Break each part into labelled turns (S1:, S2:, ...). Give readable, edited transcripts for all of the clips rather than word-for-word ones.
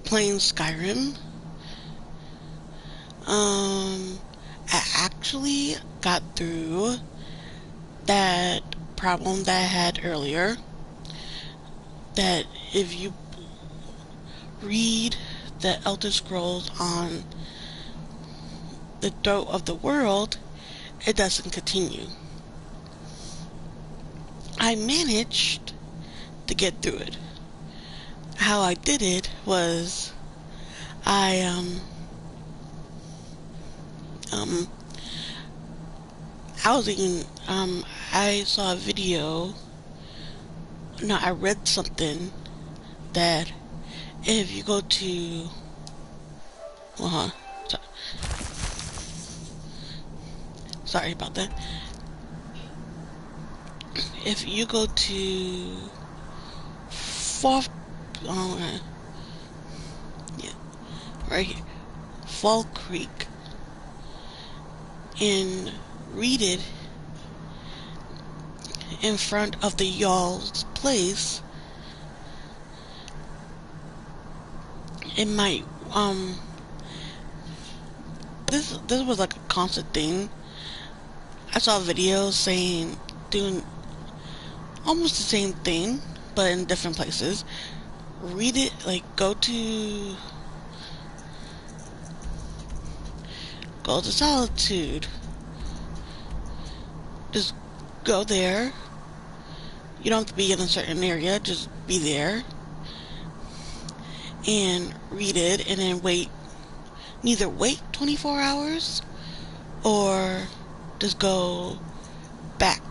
S1: playing Skyrim. I actually got through that problem that I had earlier. That if you read the Elder Scrolls on the throat of the world, it doesn't continue. I managed to get through it. How I did it was I I was eating I saw a video. No, I read something that if you go to so, sorry about that. If you go to yeah, right here, Fall Creek, and read it in front of the y'all's place, it might this was like a constant thing. I saw videos saying doing almost the same thing but in different places. Read it, like go to Solitude. Just go there. You don't have to be in a certain area, just be there and read it, and then neither wait 24 hours or just go back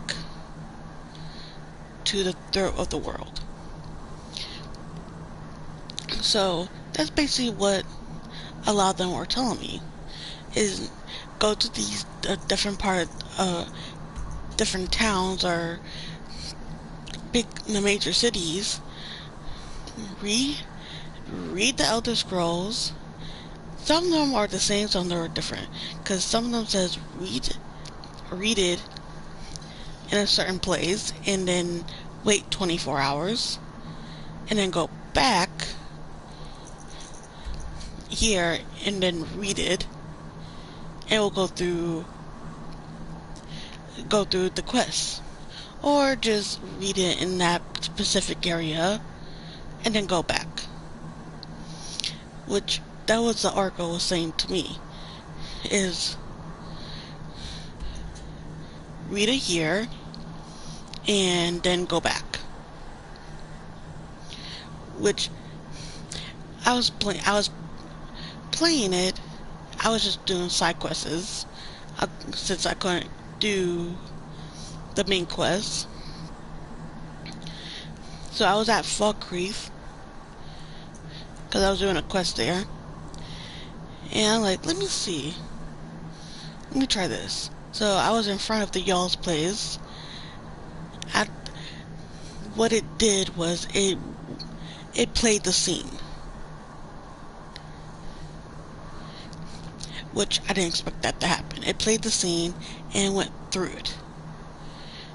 S1: to the throat of the world. So that's basically what a lot of them were telling me, is go to these different different towns or the major cities, read the Elder Scrolls. Some of them are the same, some of them are different, because some of them says read it in a certain place and then wait 24 hours and then go back here and then read it, and we'll go through the quests, or just read it in that specific area and then go back, which that was the article was saying to me, is read it here and then go back, which I was playing it. I was just doing side quests since I couldn't do the main quest. So I was at Fall Creek because I was doing a quest there, and I'm like, let me try this. So I was in front of the y'all's place. What it did was it played the scene, which I didn't expect that to happen. It played the scene and went through it,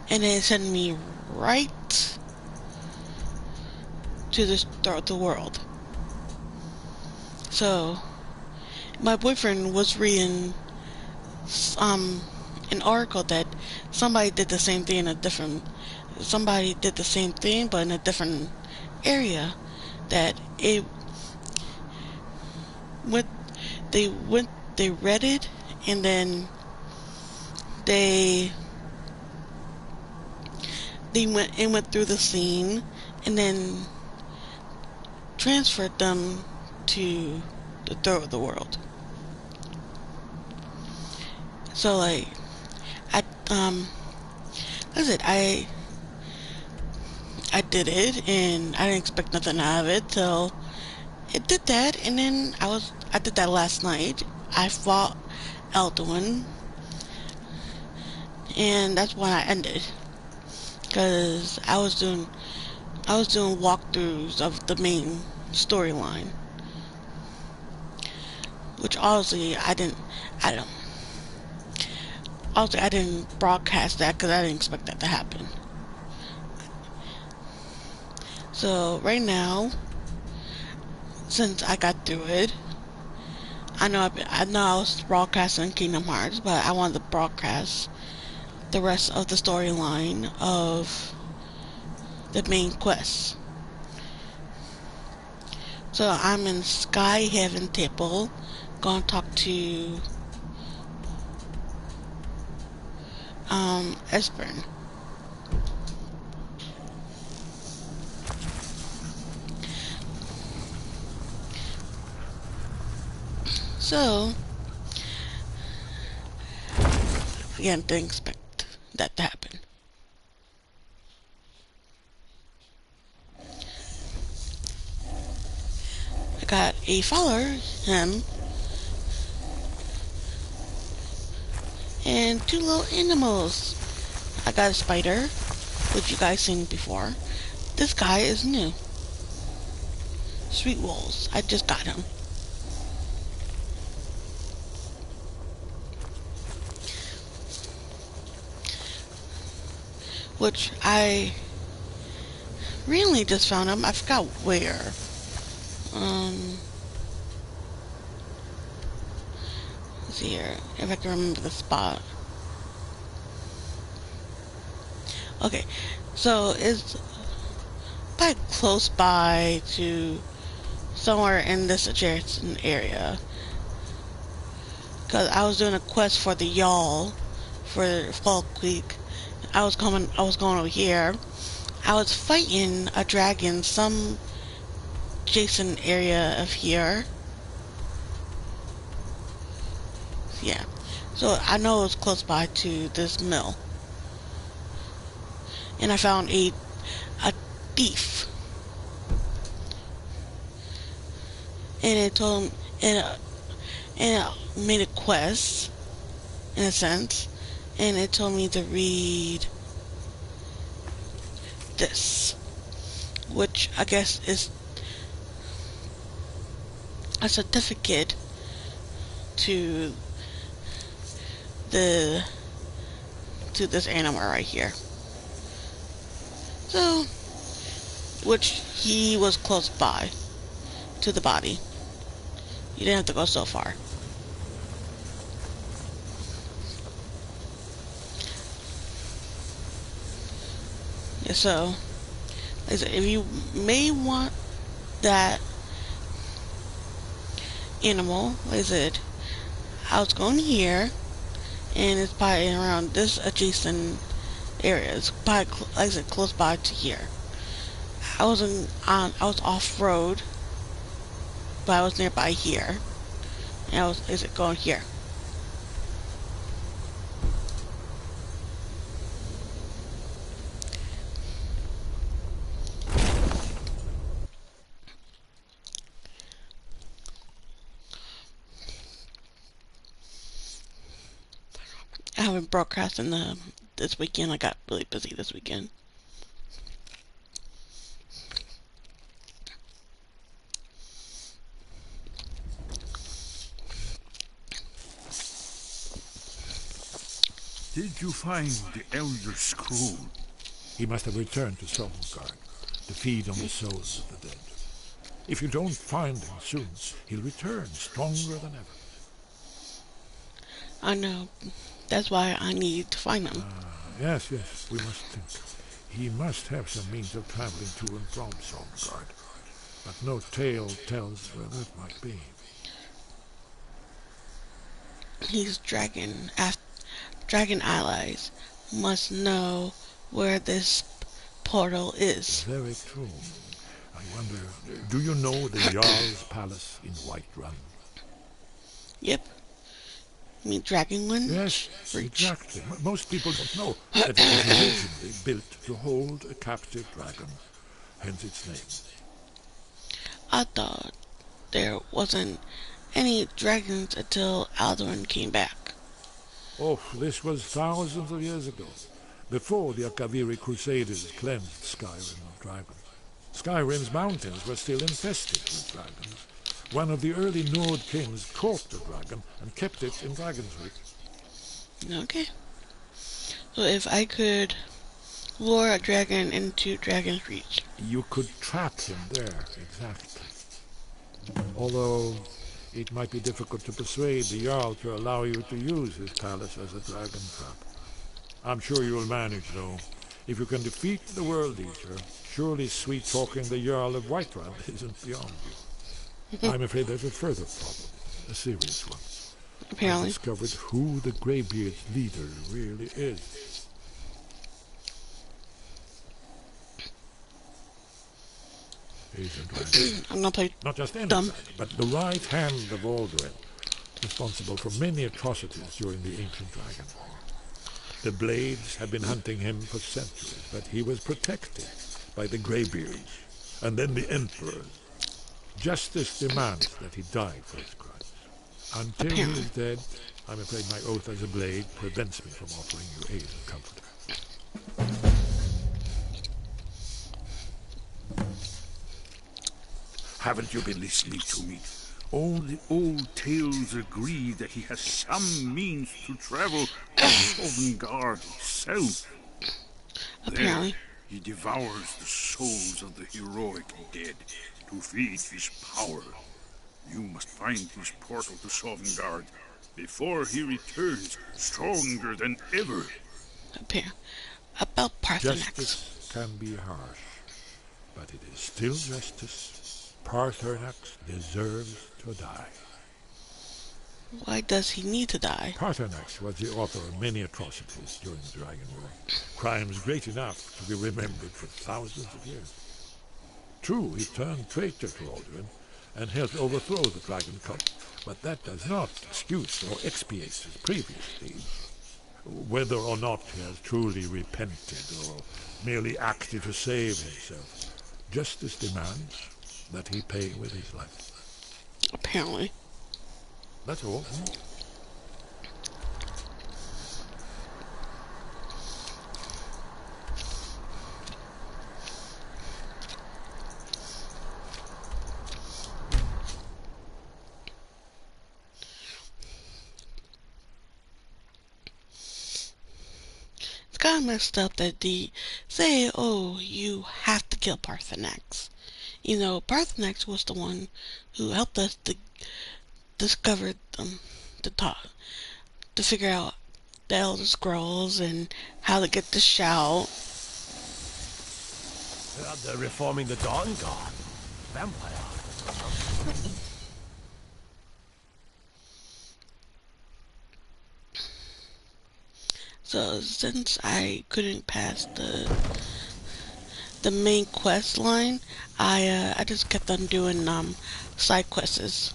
S1: and then it sent me right to the world. So my boyfriend was reading an article that somebody did the same thing but in a different area, that they read it, and then they went through the scene and then transferred them to the throat of the world. So like that's it. I did it, and I didn't expect nothing out of it till it did that, and then I did that last night. I fought Elduin, and that's when I ended, because I was doing walkthroughs of the main storyline, which honestly I didn't broadcast that because I didn't expect that to happen. So right now, since I got through it. I know I was broadcasting Kingdom Hearts, but I wanted to broadcast the rest of the storyline of the main quest. So I'm in Sky Heaven Temple, gonna talk to Esbern. So again, didn't expect that to happen. I got a follower, him, and two little animals. I got a spider, which you guys seen before. This guy is new. Sweet Wolves. I just got him. Which I really just found him. I forgot where. Let's see here, if I can remember the spot. Okay, so it's probably close by to somewhere in this adjacent area. Cause I was doing a quest for the Yawl for Fall Creek. I was going over here. I was fighting a dragon some adjacent area of here. Yeah. So I know it was close by to this mill. And I found a thief. And it told him, and it made a quest, in a sense. And it told me to read this, which I guess is a certificate to this animal right here. So, which he was close by to the body. You didn't have to go so far. Yeah, so, like I said, if you may want that animal, like I said, I was going here, and it's probably around this adjacent area. It's probably, like I said, close by to here. I was off road, but I was nearby here, and I was, like I said, going here. I haven't broadcasted this weekend. I got really busy this weekend.
S2: Did you find the Elder Scroll?
S3: He must have returned to Sovngarde to feed on the souls of the dead. If you don't find him soon, he'll return stronger than ever.
S1: I know. That's why I need to find him.
S3: Yes, we must think. He must have some means of traveling to and from Sovngarde, but no tale tells where that might be.
S1: His dragon allies must know where this portal is.
S3: Very true. I wonder, do you know the Jarl's palace in Whiterun?
S1: Yep. You mean Dragonland?
S3: Yes,
S1: Reach.
S3: exactly. Most people don't know that it was originally built to hold a captive dragon, hence its name.
S1: I thought there wasn't any dragons until Alduin came back.
S3: Oh, this was thousands of years ago, before the Akaviri Crusaders cleansed Skyrim of dragons. Skyrim's mountains were still infested with dragons. One of the early Nord kings caught the dragon and kept it in Dragonsreach.
S1: Okay. So if I could lure a dragon into Dragonsreach.
S3: You could trap him there, exactly. Although it might be difficult to persuade the Jarl to allow you to use his palace as a dragon trap. I'm sure you'll manage, though. If you can defeat the World Eater, surely sweet-talking the Jarl of Whiterun isn't beyond you. I'm afraid there's a further problem, a serious one. I've
S1: Apparently.
S3: discovered who the Greybeard's leader really is. Agent Rand.
S1: I'm gonna play
S3: Not just any
S1: dumb.
S3: dragon, but the right hand of Alduin, responsible for many atrocities during the Ancient Dragon War. The Blades had been hunting him for centuries, but he was protected by the Greybeards, and then the Emperor. Justice demands that he die for his crimes. Until he
S1: Apparently.
S3: is dead, I'm afraid my oath as a Blade prevents me from offering you aid and comfort.
S2: Haven't you been listening to me? All the old tales agree that he has some means to travel to Sovngarde itself.
S1: Apparently.
S2: There, he devours the souls of the heroic dead to feed his power. You must find his portal to Sovngarde before he returns stronger than ever.
S1: Apparently. About Parthenax.
S3: Justice can be harsh, but it is still justice. Parthenax deserves to die.
S1: Why does he need to die?
S3: Parthenax was the author of many atrocities during the Dragon War, crimes great enough to be remembered for thousands of years. True, he turned traitor to Alduin and helped overthrow the Dragon Cult, but that does not excuse or expiate his previous deeds. Whether or not he has truly repented or merely acted to save himself, justice demands that he pay with his life.
S1: Apparently.
S3: That's all.
S1: It's kind of messed up that they say, oh, you have to kill Parthenax. You know, Parthenax was the one who helped us to discover to figure out the Elder Scrolls and how to get the shout.
S4: They're reforming the Dawn Guard. Vampire.
S1: So since I couldn't pass the main quest line, I just kept on doing side quests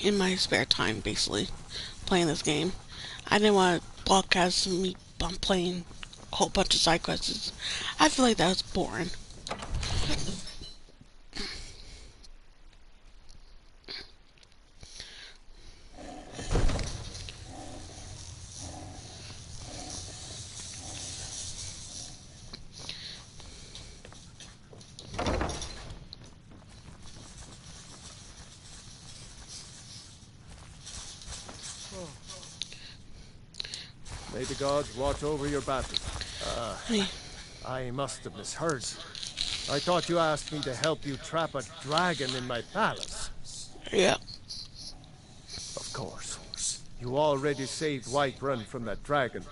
S1: in my spare time, basically playing this game. I didn't want to broadcast me playing a whole bunch of side quests. I feel like that was boring.
S4: May the gods watch over your battle.
S1: Hey,
S4: I must have misheard. I thought you asked me to help you trap a dragon in my palace.
S1: yeah,
S4: Of course. You already saved Whiterun from that dragon.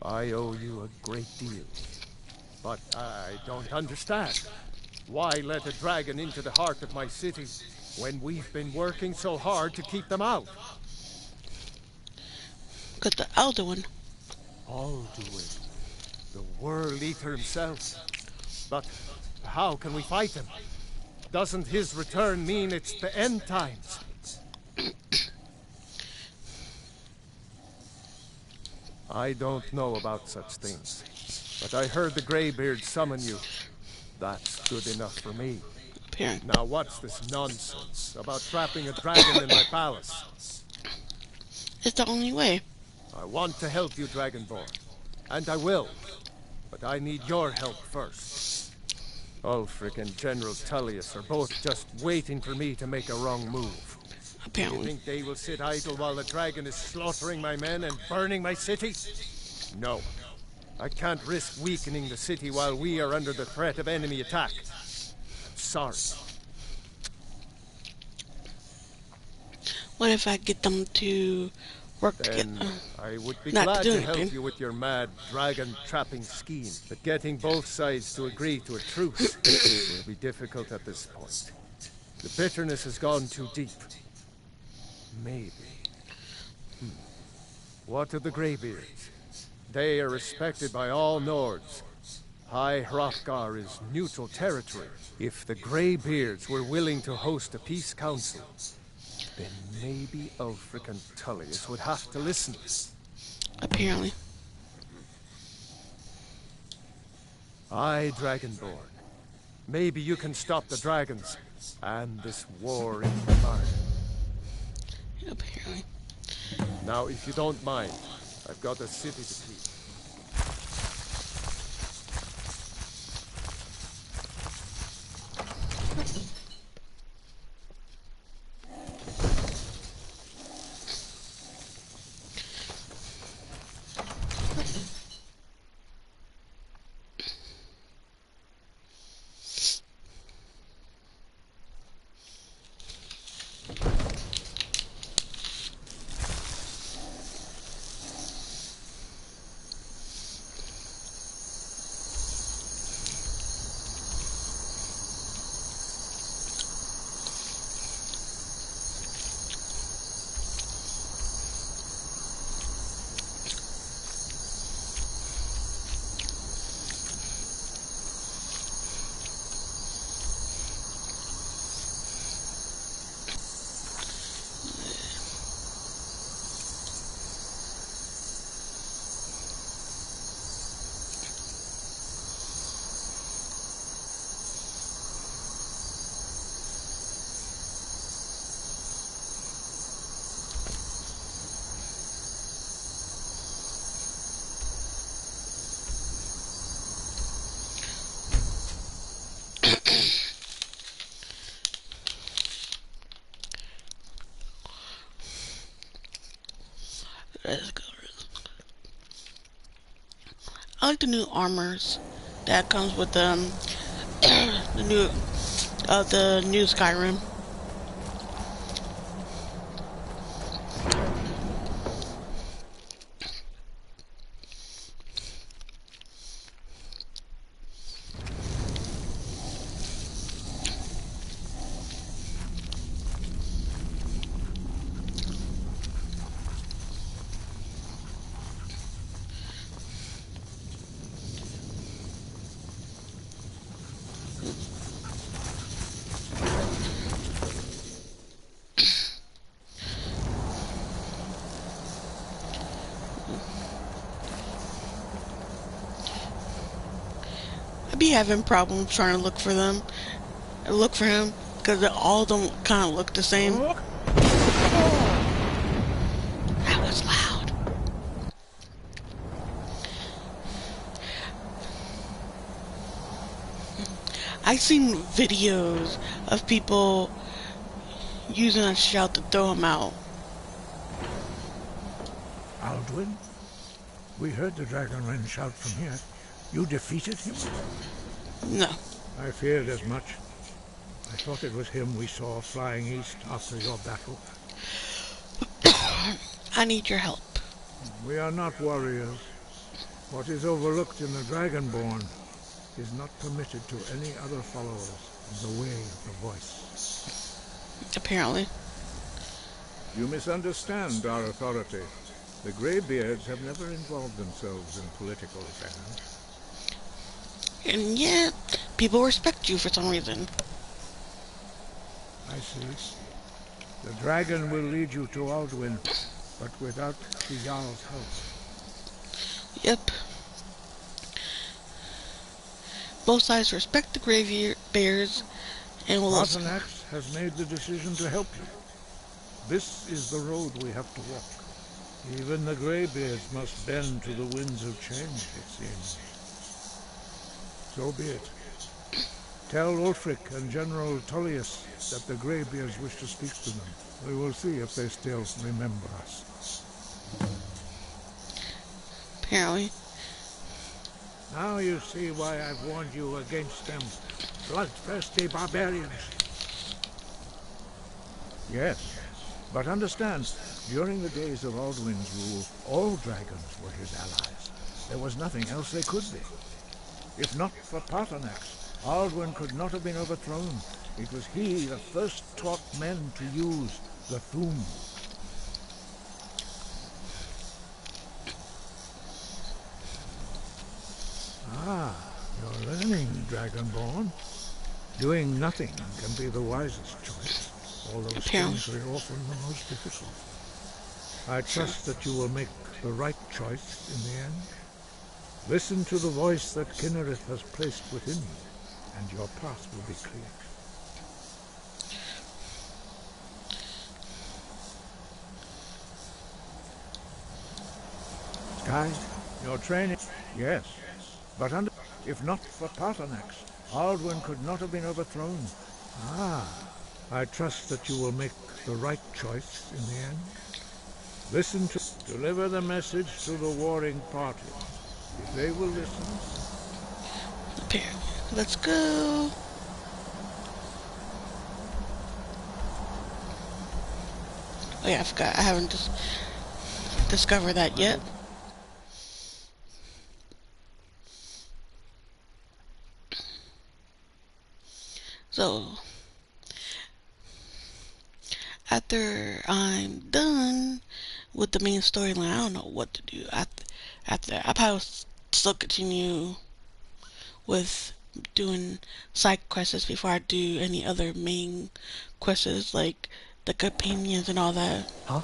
S4: I owe you a great deal. But I don't understand. Why let a dragon into the heart of my city when we've been working so hard to keep them out?
S1: got the elder one.
S4: Alduin, the World Eater himself. But how can we fight him? Doesn't his return mean it's the end times? I don't know about such things, but I heard the Greybeard summon you. That's good enough for me.
S1: Apparently.
S4: Now what's this nonsense about trapping a dragon in my palace?
S1: It's the only way.
S4: I want to help you, Dragonborn, and I will, but I need your help first. Ulfric and General Tullius are both just waiting for me to make a wrong move. You
S1: Apparently.
S4: think they will sit idle while the dragon is slaughtering my men and burning my city? No. I can't risk weakening the city while we are under the threat of enemy attack. I'm sorry,
S1: What if I get them to work
S4: Then
S1: together?
S4: I would be
S1: Not to
S4: glad
S1: do
S4: to help
S1: anything.
S4: you with your mad dragon trapping scheme. But getting both sides to agree to a truce will be difficult at this point. The bitterness has gone too deep. Maybe. What of the Greybeards? They are respected by all Nords. High Hrothgar is neutral territory. If the Greybeards were willing to host a peace council, then maybe Ulfric and Tullius would have to listen.
S1: Apparently.
S4: Aye, Dragonborn. Maybe you can stop the dragons and this war in Marne.
S1: Apparently.
S4: Now, if you don't mind, I've got a city to keep.
S1: Let's go. I like the new armors that comes with the new Skyrim. I be having problems trying to look for him, because all of them kind of look the same. That was loud. I seen videos of people using a shout to throw him out.
S3: Alduin? We heard the Dragonren shout from here. You defeated him?
S1: No.
S3: I feared as much. I thought it was him we saw flying east after your battle.
S1: I need your help.
S3: We are not warriors. What is overlooked in the Dragonborn is not permitted to any other followers of the way of the voice.
S1: Apparently.
S3: You misunderstand our authority. The Greybeards have never involved themselves in political affairs.
S1: And yet, people respect you for some reason.
S3: I see. The dragon will lead you to Alduin, but without the Jarl's help.
S1: Yep. Both sides respect the Greybeards and will listen.
S3: Arthanax has made the decision to help you. This is the road we have to walk. Even the Greybeards must bend to the winds of change, it seems. So be it. Tell Ulfric and General Tullius that the Greybeards wish to speak to them. We will see if they still remember us.
S1: Apparently.
S3: Now you see why I've warned you against them bloodthirsty barbarians. Yes, But understand, during the days of Alduin's rule, all dragons were his allies. There was nothing else they could be. If not for Paternax, Alduin could not have been overthrown. It was he that first taught men to use the Thum. Ah, you're learning, Dragonborn. Doing nothing can be the wisest choice, although
S1: Apparently.
S3: strangely often the most difficult. I trust that you will make the right choice in the end. Listen to the voice that Kinnereth has placed within you, and your path will be clear. Sky, your training... Yes, but if not for Paternax, Alduin could not have been overthrown. Ah, I trust that you will make the right choice in the end. Listen to... Deliver the message to the warring party. If they will listen...
S1: Apparently. Let's go. Oh yeah, I forgot. I haven't discovered that yet. So, after I'm done with the main storyline, I don't know what to do after that. I probably still continue with doing side quests before I do any other main quests, like the companions and all that.
S4: Huh?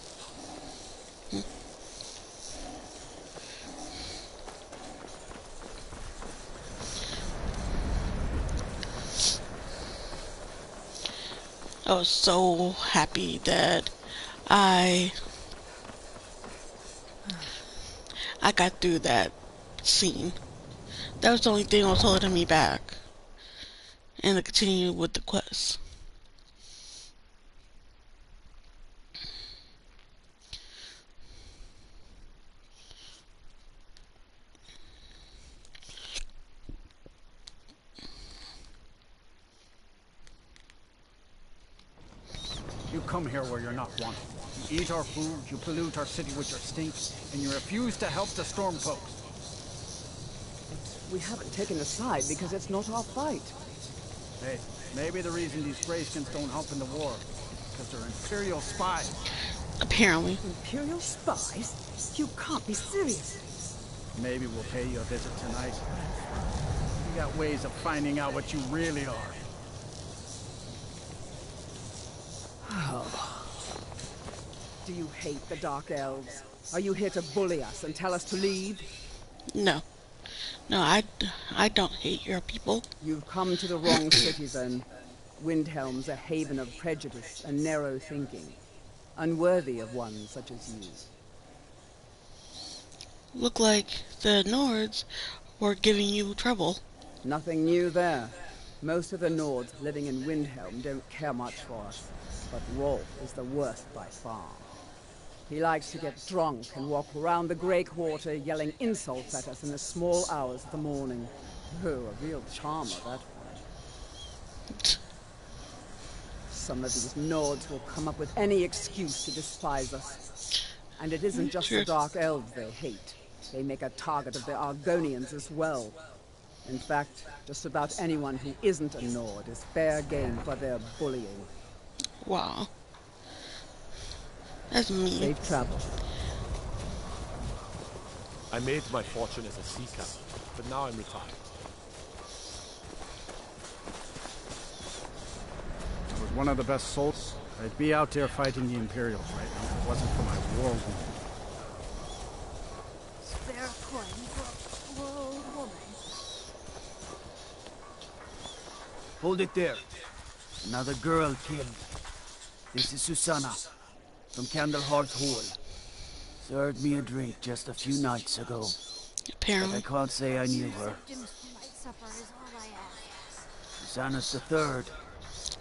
S1: I was so happy that I got through that scene. That was the only thing that was holding me back. And to continue with the quest.
S5: You come here where you're not wanted. You eat our food, you pollute our city with your stink, and you refuse to help the Stormcloaks.
S6: We haven't taken a side because it's not our fight.
S5: Hey, maybe the reason these Greyskins don't help in the war is because they're Imperial spies.
S1: Apparently.
S6: Imperial spies? You can't be serious.
S5: Maybe we'll pay you a visit tonight. We got ways of finding out what you really are.
S6: Do you hate the Dark Elves? Are you here to bully us and tell us to leave?
S1: No. No, I don't hate your people.
S6: You've come to the wrong city, then. Windhelm's a haven of prejudice and narrow thinking, unworthy of one such as you.
S1: Look like the Nords were giving you trouble.
S6: Nothing new there. Most of the Nords living in Windhelm don't care much for us, but Rolf is the worst by far. He likes to get drunk and walk around the Grey Quarter yelling insults at us in the small hours of the morning. Oh, a real charmer, that one. Some of these Nords will come up with any excuse to despise us. And it isn't just the Dark Elves they hate. They make a target of the Argonians as well. In fact, just about anyone who isn't a Nord is fair game for their bullying.
S1: Wow. That's mean.
S6: Safe travel.
S7: I made my fortune as a sea captain, but now I'm retired.
S5: I was one of the best soldiers. I'd be out there fighting the Imperials right now if it wasn't for my war wound.
S8: Spare coin for a poor old woman.
S9: Hold it there. Another girl killed. This is Susanna, from Candlehearth Hall. Served me a drink just a few nights ago. But
S1: Apparently.
S9: I can't say I knew her.
S8: Jim's polite supper is all I ask.
S9: Susanna's the third.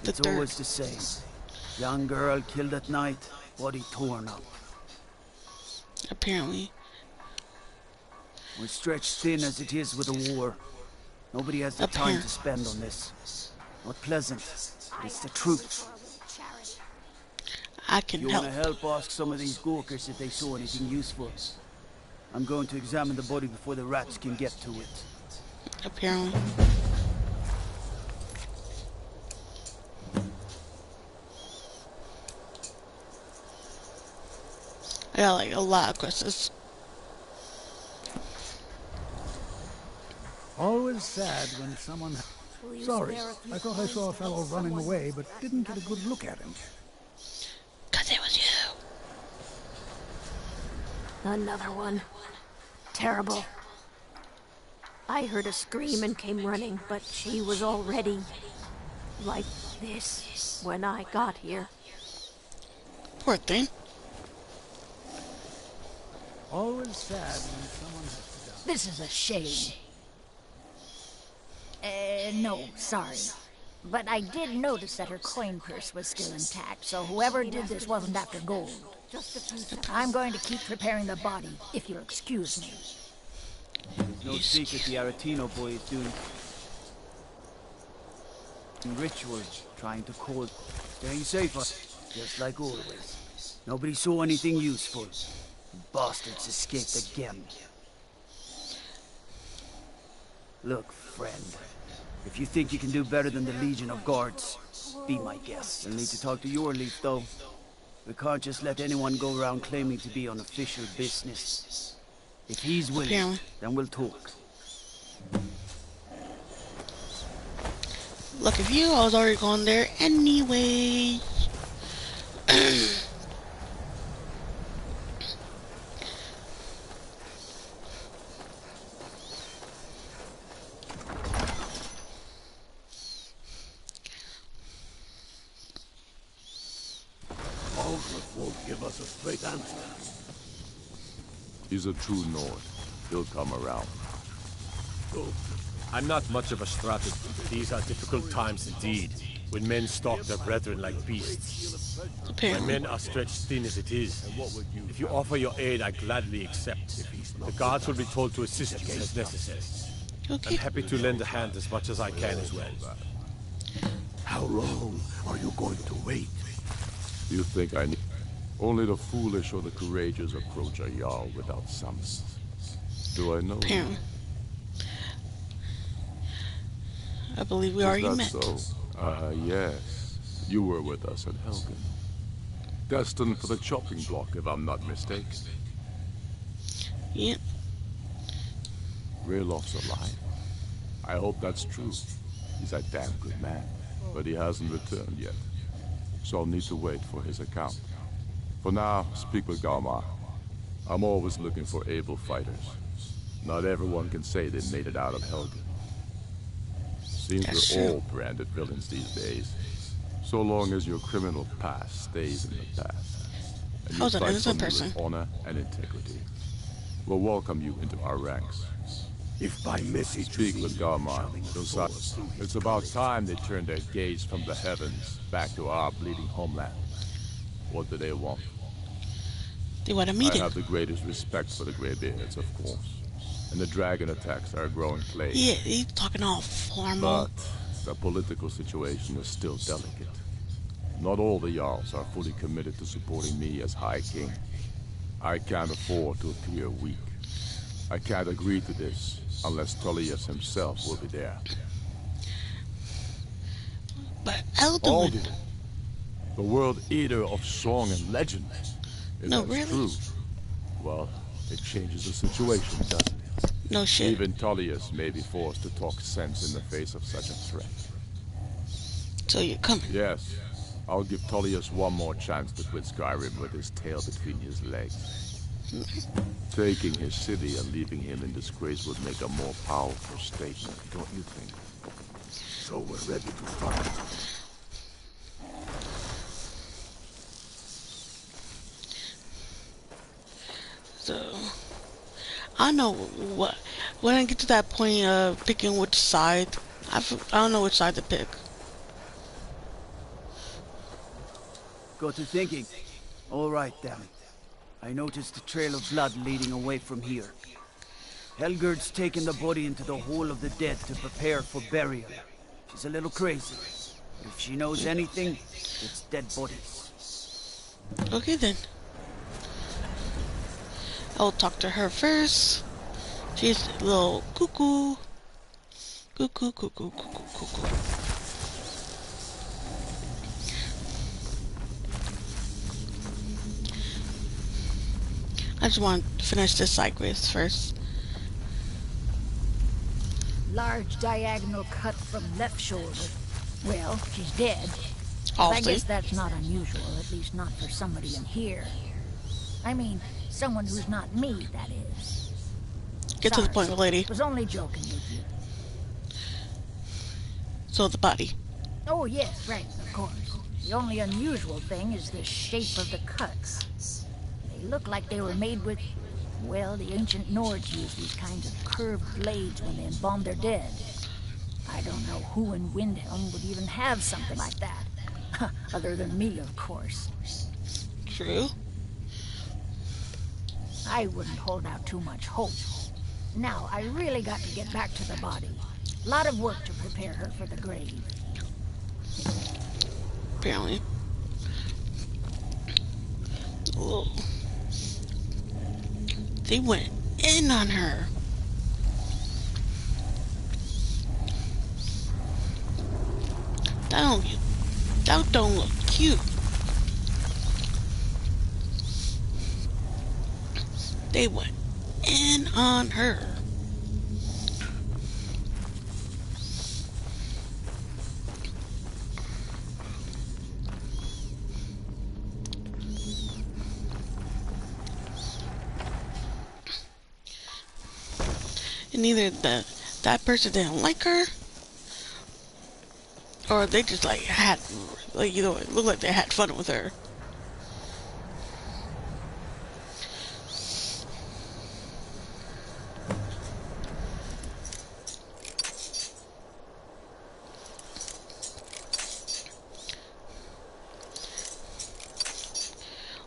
S1: The
S9: It's
S1: third.
S9: always the same. Young girl killed at night, body torn up.
S1: Apparently.
S9: We're stretched thin as it is with the war. Nobody has the time to spend on this. Not pleasant. It's the truth.
S1: I
S9: If
S1: can
S9: you
S1: help.
S9: want to help, ask some of these Gorkers if they saw anything useful. I'm going to examine the body before the rats can get to it.
S1: Apparently. I got like a lot of questions.
S10: Always sad when someone...
S8: Will you
S10: Sorry,
S8: spare a few
S10: I thought I
S8: coins
S10: saw a
S8: to
S10: fellow
S8: help
S10: running
S8: someone
S10: away, but didn't get a good look at him.
S1: 'Cause it was you.
S8: Another one. Terrible. I heard a scream and came running, but she was already like this when I got here.
S1: Poor thing.
S10: Always sad when someone has to die.
S11: This is a shame. No, sorry. But I did notice that her coin purse was still intact, so whoever did this wasn't after gold.
S8: Just a few seconds.
S11: I'm going to keep preparing the body, if you'll excuse me.
S9: There's no secret the Aretino boy is doing rituals, trying to call, staying safer, just like always. Nobody saw anything useful. The bastards escaped again. Look, friend, if you think you can do better than the Legion of Guards, be my guest. You'll need to talk to your leaf, though. We can't just let anyone go around claiming to be on official business. If he's willing,
S1: Apparently.
S9: then we'll talk.
S1: Look at you, I was already going there anyway.
S3: Aldrich won't give us a straight answer.
S12: He's a true Nord. He'll come around.
S7: I'm not much of a strategist. These are difficult times indeed, when men stalk their brethren like beasts. My
S1: Apparently.
S7: men are stretched thin as it is. If you offer your aid, I gladly accept. The guards will be told to assist you as necessary.
S1: Okay.
S7: I'm happy to lend a hand as much as I can as well.
S3: How long are you going to wait?
S12: You think I need... Only the foolish or the courageous approach a Jarl without summons. Do I know you?
S1: Apparently. I believe we
S12: Is
S1: already
S12: that
S1: met.
S12: so? Yes. You were with us at Helgen. Destined for the chopping block, if I'm not mistaken.
S1: Yep.
S12: Raylof's alive. I hope that's true. He's a damn good man, but he hasn't returned yet. So I'll need to wait for his account. For now, speak with Galmar. I'm always looking for able fighters. Not everyone can say they made it out of Helgen. Seems
S1: That's
S12: we're
S1: true.
S12: all branded villains these days. So long as your criminal past stays in the past. And
S1: I was
S12: you
S1: an
S12: fight
S1: innocent
S12: from
S1: person.
S12: with honor and integrity. We'll welcome you into our ranks.
S3: If by message
S12: Speak with Galmar. It's about time they turned their gaze from the heavens back to our bleeding homeland. What do they want?
S1: They want a
S12: I
S1: meeting.
S12: have the greatest respect for the Greybeards, of course. And the dragon attacks are a growing plague.
S1: Yeah, he's talking all formal.
S12: But the political situation is still delicate. Not all the Jarls are fully committed to supporting me as High King. I can't afford to appear weak. I can't agree to this unless Tullius himself will be there.
S1: But Elduin.
S12: Alduin, the world eater of song and legend. If
S1: No,
S12: that's
S1: really?
S12: true, well, it changes the situation, doesn't it?
S1: No shit.
S12: Even Tullius may be forced to talk sense in the face of such a threat.
S1: So you're coming.
S12: Yes, I'll give Tullius one more chance to quit Skyrim with his tail between his legs. Taking his city and leaving him in disgrace would make a more powerful statement, don't you think?
S3: So we're ready to fight.
S1: So I know what when I get to that point of picking which side, I don't know which side to pick.
S9: Got to thinking. All right, then. I noticed a trail of blood leading away from here. Helgerd's taken the body into the Hall of the Dead to prepare for burial. She's a little crazy. If she knows anything, it's dead bodies.
S1: Okay then. I'll talk to her first. She's a little cuckoo. Cuckoo, cuckoo, cuckoo, cuckoo. I just want to finish this side quest first.
S11: Large diagonal cut from left shoulder. Well, she's dead. But I
S1: Obviously.
S11: guess that's not unusual, at least not for somebody in here. I mean, someone who's not me, that is.
S1: Get to the point, lady.
S11: Was only joking with you.
S1: So the body.
S11: Oh, yes, right, of course. The only unusual thing is the shape of the cuts. They look like they were made with, well, the ancient Nords used these kinds of curved blades when they embalmed their dead. I don't know who in Windhelm would even have something like that. Other than me, of course.
S1: True.
S11: I wouldn't hold out too much hope. Now, I really got to get back to the body. A lot of work to prepare her for the grave.
S1: Apparently. Whoa. They went in on her. That don't look cute. They went in on her. And either that person didn't like her, or they just like had, like, you know, it looked like they had fun with her.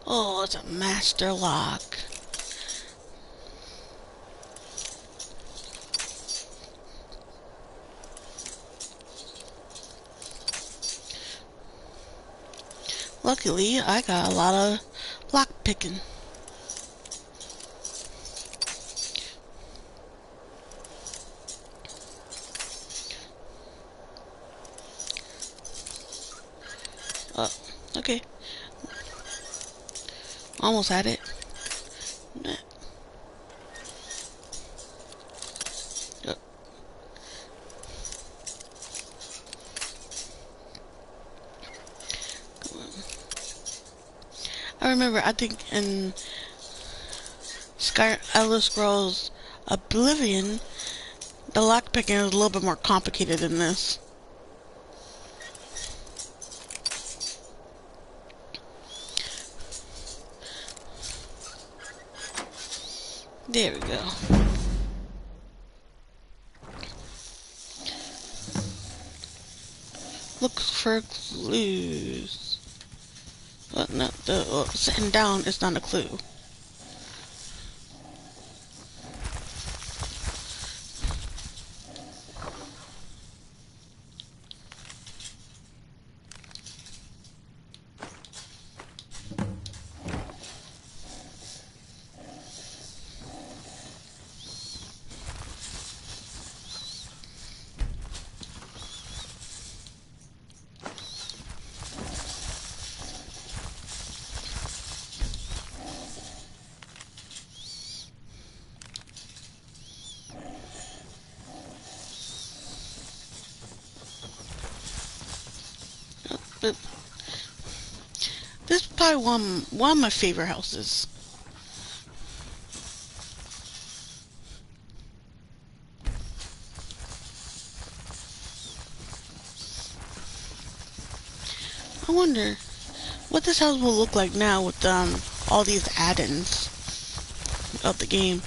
S1: Oh, it's a master lock. Luckily, I got a lot of lock picking. Oh, okay. Almost had it. Oh. I remember, I think in Elder Scrolls Oblivion, the lockpicking is a little bit more complicated than this. There we go. Look for clues. Oh, no, sitting down is not a clue. But this is probably one of my favorite houses. I wonder what this house will look like now with all these add-ins of the game.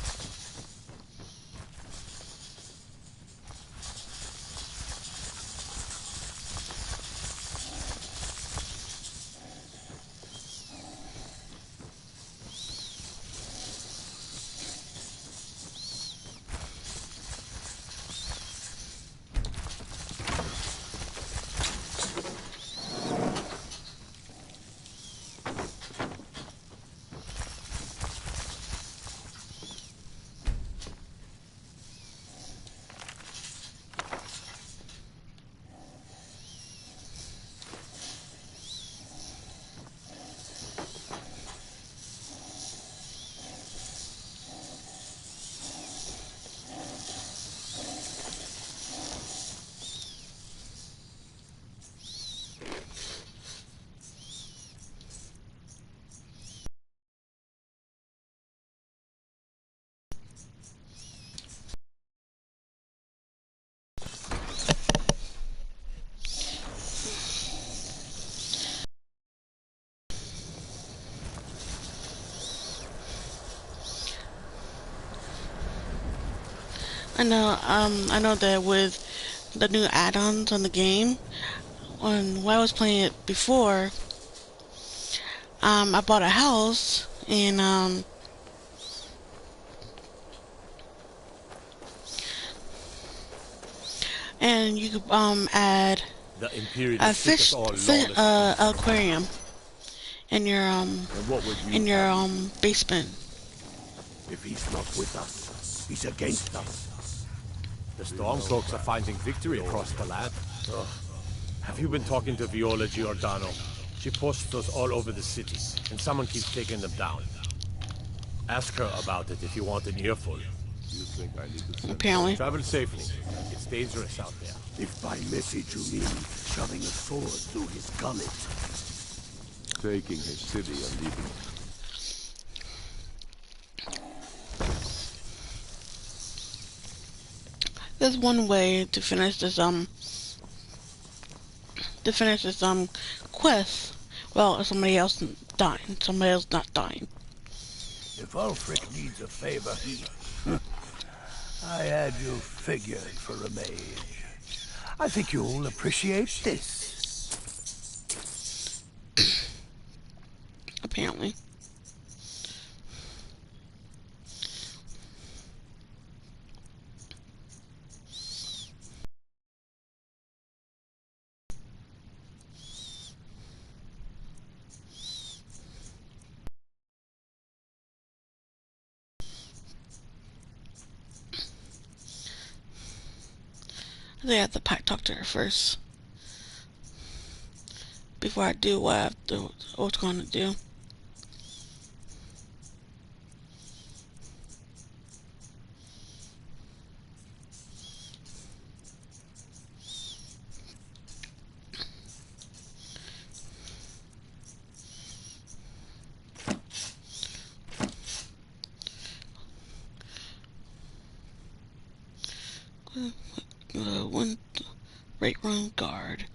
S1: I know that with the new add-ons on the game, when I was playing it before, I bought a house and you could add
S7: The
S1: a
S7: Imperialists think us
S1: fish
S7: all lawless.
S1: aquarium in your
S7: And what would you
S1: in your
S7: have me do?
S1: basement.
S7: If he's not with us, he's against us. The Stormcloaks are finding victory across the land. Ugh. Have you been talking to Viola Giordano? She posts those all over the city, and someone keeps taking them down. Ask her about it if you want an earful.
S12: You think I need to send
S1: Apparently.
S7: Travel safely. It's dangerous out there.
S13: If by message you mean shoving a sword through his gullet.
S12: taking his city and leaving it.
S1: There's one way to finish this quest. Well, if somebody else dying, somebody else not dying.
S13: If Ulfric needs a favor, I had you figured for a mage. I think you'll appreciate this.
S1: Apparently. I think I have to talk to her first before I do what I was going to do. One right room guard.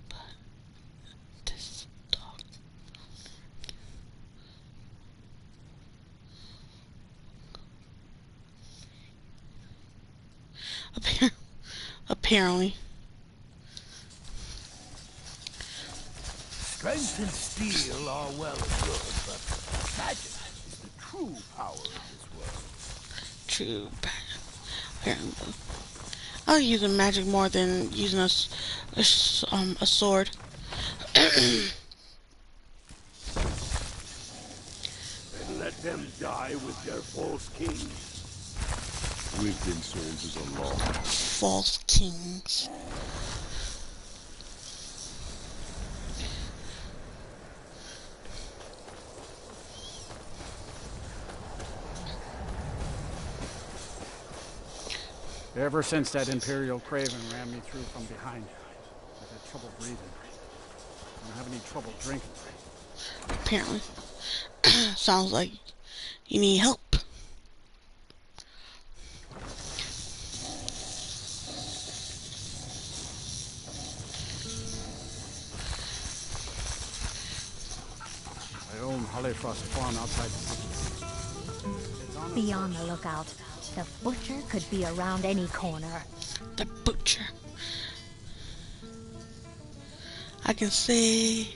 S1: But this dog. Apparently.
S13: Strength and steel are well and good, but magic is the true power of this world.
S1: True. Apparently. I was using magic more than using a sword.
S13: And let them die with their false kings.
S12: Within soldiers are long.
S1: False kings.
S5: Ever since that Imperial Craven ran me through from behind, I've had trouble breathing. I don't have any trouble drinking.
S1: Apparently. Sounds like you need help.
S5: I own Hollifrost Farm outside the city.
S11: Be on the lookout. The butcher could be around any corner.
S1: The butcher. I can say...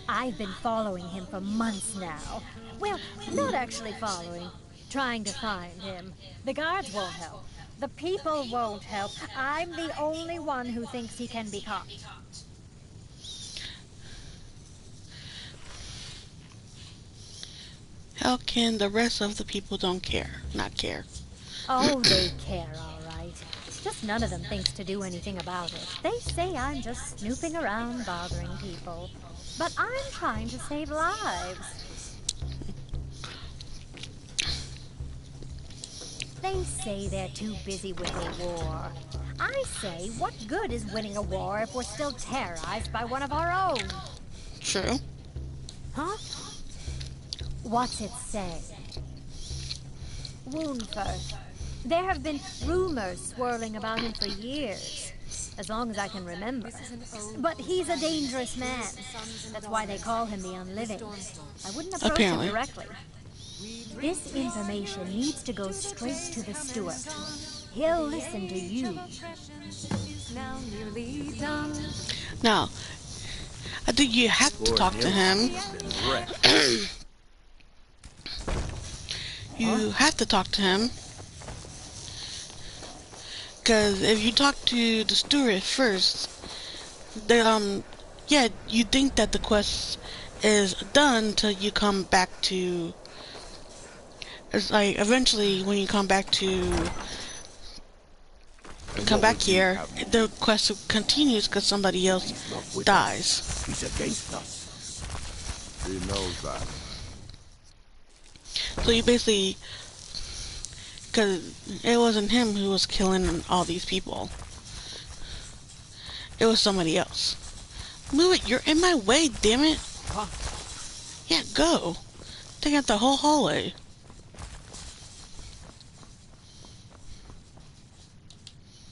S11: I've been following him for months now. Well, not actually following. Trying to find him. The guards won't help. The people won't help. I'm the only one who thinks he can be caught.
S1: How can the rest of the people not care?
S11: Oh, they care, all right. Just none of them thinks to do anything about it. They say I'm just snooping around bothering people. But I'm trying to save lives. They say they're too busy with the war. I say, what good is winning a war if we're still terrorized by one of our own?
S1: True.
S11: Huh? What's it say? Woundford. There have been rumors swirling about him for years, as long as I can remember. But he's a dangerous man. That's why they call him the Unliving. I wouldn't approach him directly. This information needs to go straight to the steward. He'll listen to you.
S1: Now, I think you have to talk to him. You have to talk to him. Because if you talk to the steward first, yeah, you think that the quest is done till you come back to... It's like, eventually, when you come back to... Come back here, the quest continues because somebody else dies.
S13: He's against us.
S12: He knows that.
S1: So you basically... Because it wasn't him who was killing all these people. It was somebody else. Move it, you're in my way, damn it.
S9: Huh?
S1: Yeah, go. Take out the whole hallway.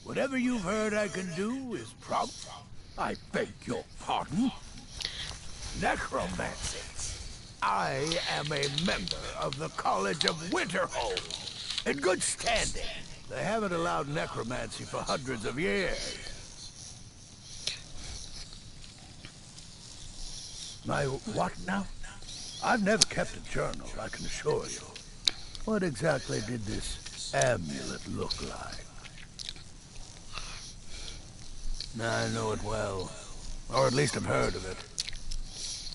S13: Whatever you've heard I can do is I beg your pardon? Necromancy. I am a member of the College of Winterhold. In good standing. They haven't allowed necromancy for hundreds of years. My what now? I've never kept a journal, I can assure you. What exactly did this amulet look like? I know it well. Or at least I've heard of it.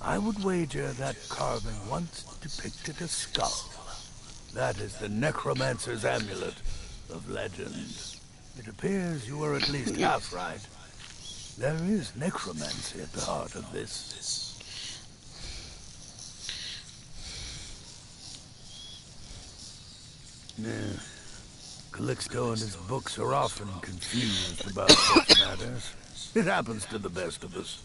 S13: I would wager that carving once depicted a skull. That is the necromancer's amulet of legend. It appears you were at least half right. There is necromancy at the heart of this. Yeah. Calixto and his books are often confused about such matters. It happens to the best of us.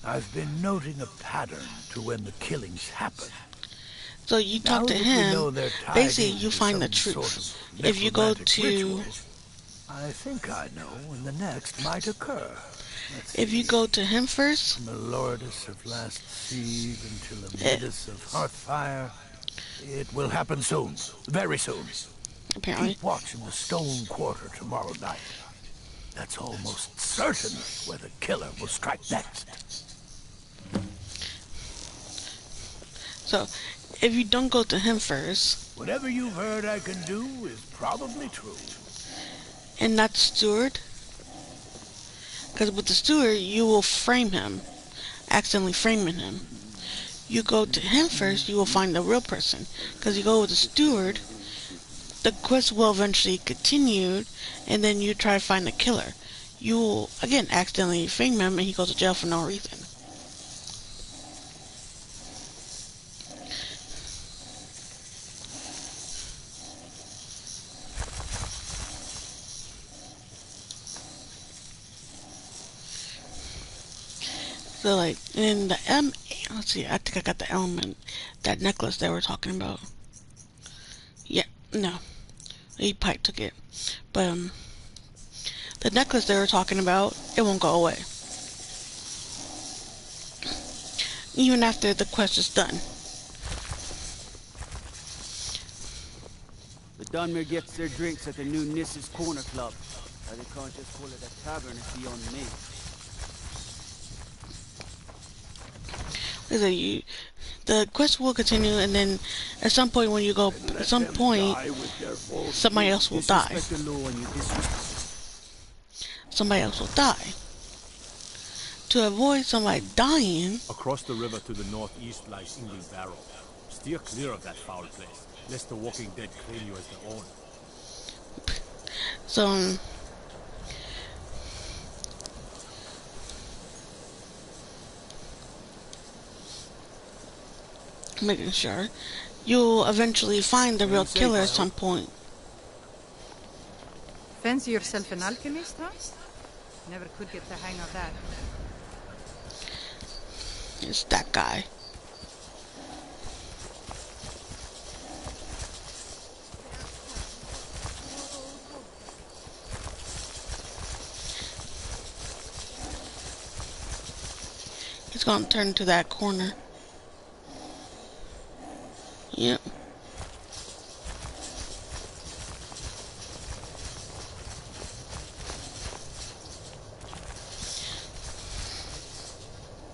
S13: I've been noting a pattern to when the killings happen.
S1: So you talk to him, basically you find the truth. If you go to...
S13: I think I know when the next might occur.
S1: If you go to him first...
S13: From the Lordess of Last Siege until the Midas of Hearthfire, it will happen soon. Very soon.
S1: Apparently.
S13: Keep watching the Stone Quarter tomorrow night. That's almost certain where the killer will strike next.
S1: So, if you don't go to him first...
S13: Whatever you've heard I can do is probably true.
S1: And not the steward? Because with the steward, you will frame him. Accidentally framing him. You go to him first, you will find the real person. Because you go with the steward, the quest will eventually continue, and then you try to find the killer. You will, again, accidentally frame him, and he goes to jail for no reason. So like, in the let's see, I think I got the element, that necklace they were talking about. Yeah, no, he probably took it, but the necklace they were talking about, it won't go away, even after the quest is done.
S9: The Dunmer gets their drinks at the new Nissa's Corner Club. Why they can't just call it a tavern is beyond me.
S1: The quest will continue, and then at some point when you go, at some point, somebody else will die. Somebody else will die. To avoid somebody dying...
S7: Across the river to the northeast lies Ingle Barrow. Steer clear of that foul place, lest the Walking Dead claim you as their own.
S1: So, making sure you'll eventually find the real killer at some point.
S14: Fancy yourself an alchemist, huh? Never could get the hang of that.
S1: It's that guy. He's gonna turn to that corner. Yep.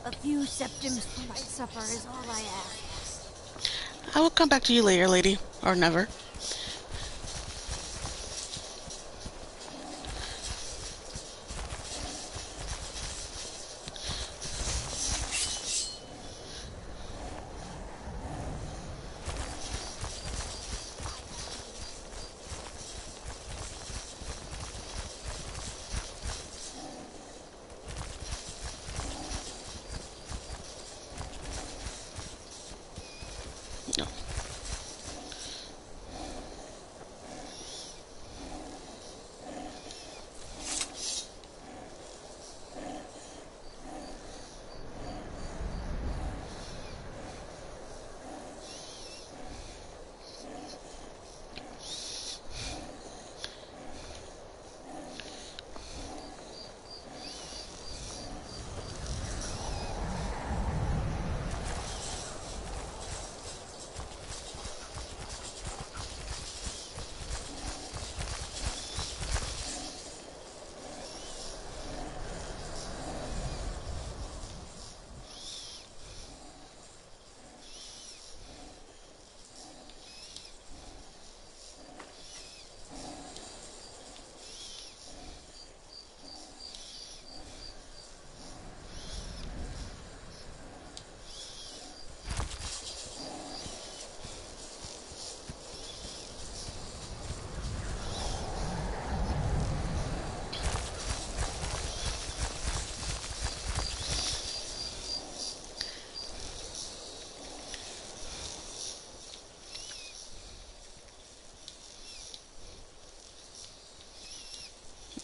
S8: A few septims for my supper is all I ask.
S1: I will come back to you later, lady. Or never. No.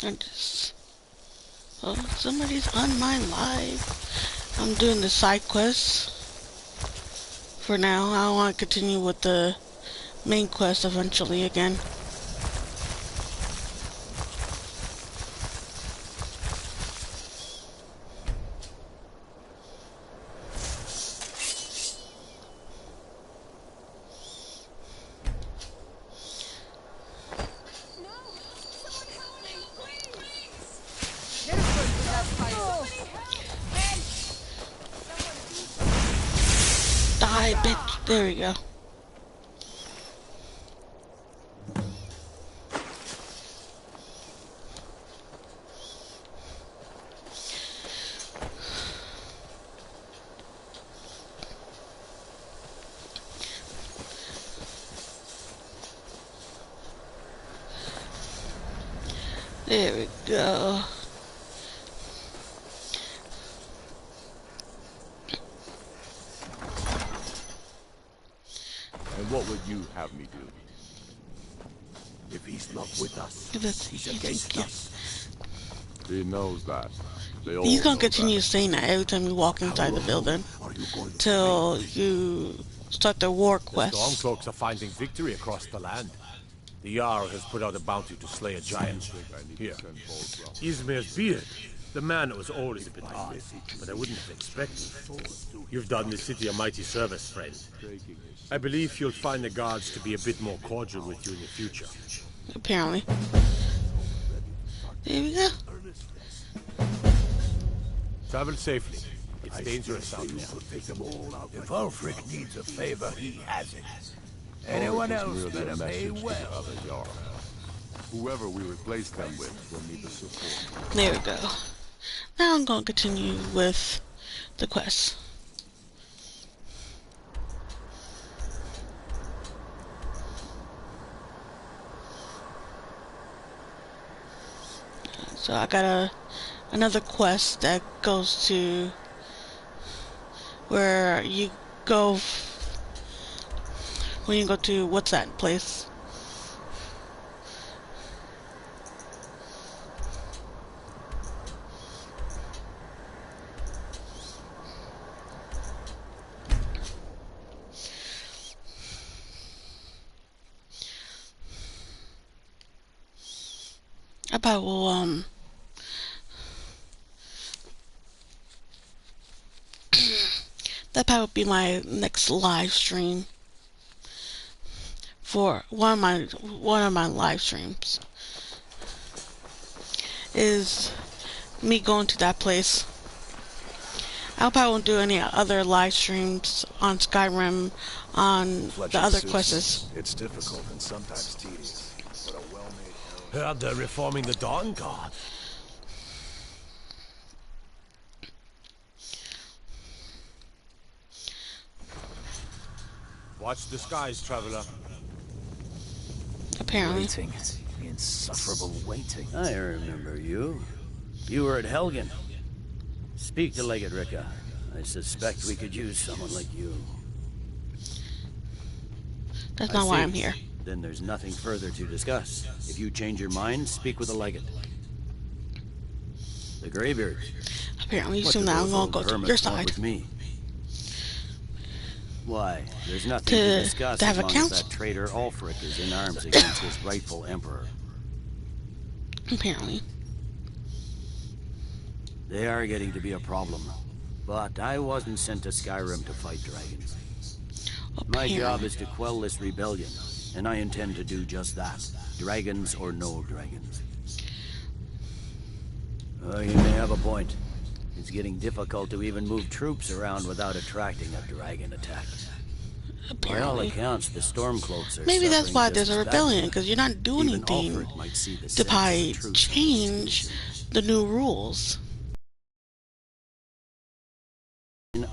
S1: I just... Oh, somebody's on my live. I'm doing the side quests. For now, I want to continue with the main quest eventually again. Die, bitch. There we go. There we go.
S12: And what would you have me do?
S13: If he's not with us,
S1: That's,
S13: he's against us.
S12: He knows that. They all
S1: he's gonna
S12: know
S1: continue
S12: that.
S1: saying that every time you walk inside the building. Till you start the war
S7: The
S1: quest.
S7: Stormcloaks are finding victory across the land. The Jarl has put out a bounty to slay a giant. Here, Izmir's beard. The man was always a bit odd, but I wouldn't have expected. You've done the city a mighty service, friend. I believe you'll find the guards to be a bit more cordial with you in the future.
S1: Apparently. There we go.
S7: Travel safely. It's dangerous out there.
S13: If Ulfric needs a favor, he has it. Anyone else better pay well.
S12: Whoever we replace them with will need the support.
S1: There we go. Now I'm gonna continue with the quest. So I got another quest that goes to where you go when you go to what's that place? I probably will that probably would be my next live stream. for one of my live streams is me going to that place. I hope I won't do any other live streams on Skyrim on the other quests.
S15: It's difficult and sometimes tedious, but a well-made hell.
S7: Heard they're reforming the Dawn Guard. Watch the skies, traveler.
S1: Apparently.
S9: Waiting. Insufferable waiting. I remember you. You were at Helgen. Speak to Legate Ricka. I suspect we could use someone like you.
S1: That's not why I'm here.
S9: Then there's nothing further to discuss. If you change your mind, speak with the Legate. The Greybeard.
S1: Apparently, soon now I'm gonna go to your side.
S9: With me? Why? There's nothing to discuss
S1: to have
S9: as
S1: a
S9: long
S1: council.
S9: as that traitor Ulfric is in arms against his rightful emperor.
S1: Apparently.
S9: They are getting to be a problem. But I wasn't sent to Skyrim to fight dragons. My job is to quell this rebellion, and I intend to do just that. Dragons or no dragons. You may have a point. It's getting difficult to even move troops around without attracting a dragon attack. By all accounts, the Stormcloaks are
S1: maybe that's why there's a
S9: just
S1: rebellion,
S9: that.
S1: because you're not doing
S9: Even
S1: anything
S9: Ulfric might see the
S1: to
S9: sense of
S1: probably
S9: the truth.
S1: change the new rules.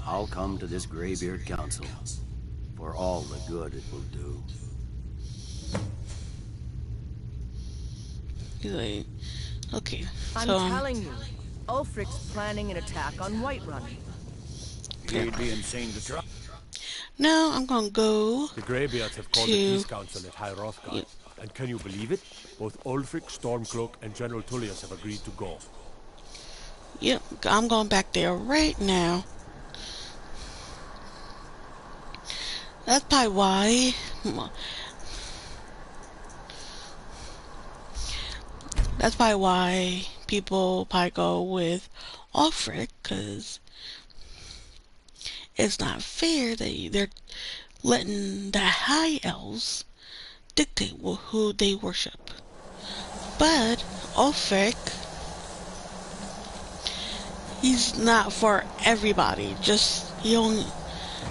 S9: I'll come to this Greybeard Council for all the good it will do.
S1: He's like, okay,
S16: I'm
S1: so
S16: telling you, Ulfric's planning an attack on Whiterun.
S9: He'd be insane to try.
S1: now I'm gonna go.
S7: The Greybeards have called
S1: to
S7: a peace council at High Hrothgar. And can you believe it? Both Ulfric, Stormcloak, and General Tullius have agreed to go.
S1: Yep, I'm going back there right now. That's probably why. That's probably why people probably go with Ulfric, because it's not fair that they're letting the High Elves dictate who they worship. But Ulfric, he's not for everybody.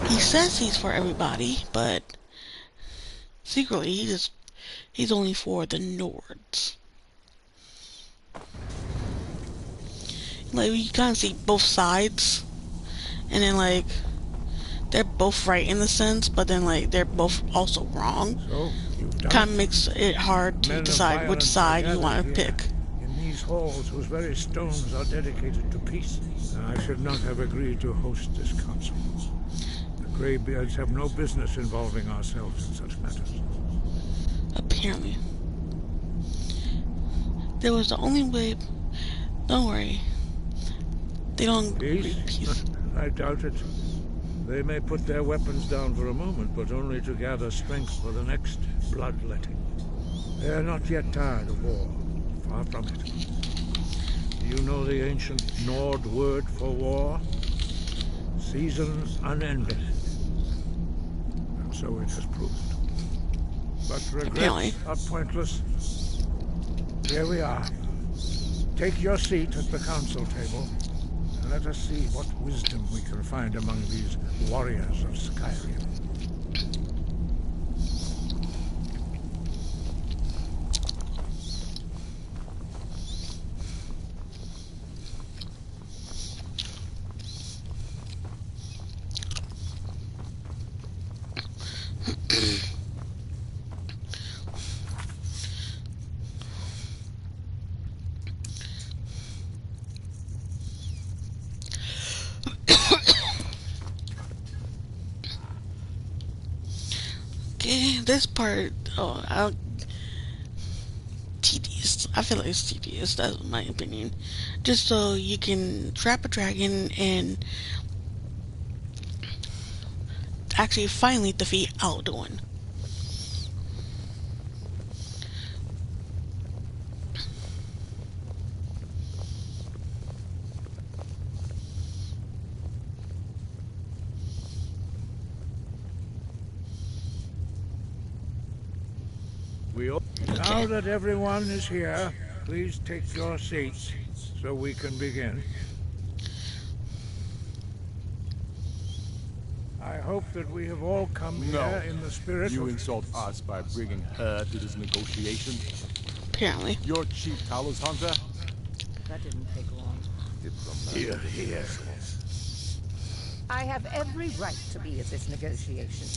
S1: He says he's for everybody, but secretly he's only for the Nords. Like, you kind of see both sides, and then like they're both right in the sense, but then like they're both also wrong.
S3: So
S1: kind of makes it hard to decide which side you want to pick.
S3: In these halls whose very stones are dedicated to peace. I should not have agreed to host this council. The Greybeards have no business involving ourselves in such matters.
S1: Apparently. There was the only way. Don't worry. They don't
S3: Peace?
S1: peace.
S3: I doubt it. They may put their weapons down for a moment, but only to gather strength for the next bloodletting. They are not yet tired of war. Far from it. Do you know the ancient Nord word for war? Season unending. And so it has proved. But regrets are pointless. Here we are. Take your seat at the council table, and let us see what wisdom we can find among these warriors of Skyrim.
S1: Okay, this part, tedious. I feel like it's tedious, that's my opinion. Just so you can trap a dragon and actually finally defeat Alduin.
S3: Now that everyone is here, please take your seats so we can begin. I hope that we have all come here in the spirit
S12: You
S3: of...
S12: insult us by bringing her to this negotiation?
S1: Apparently.
S12: Your chief Talos hunter?
S16: That didn't take long.
S13: Here, here.
S17: I have every right to be at this negotiation.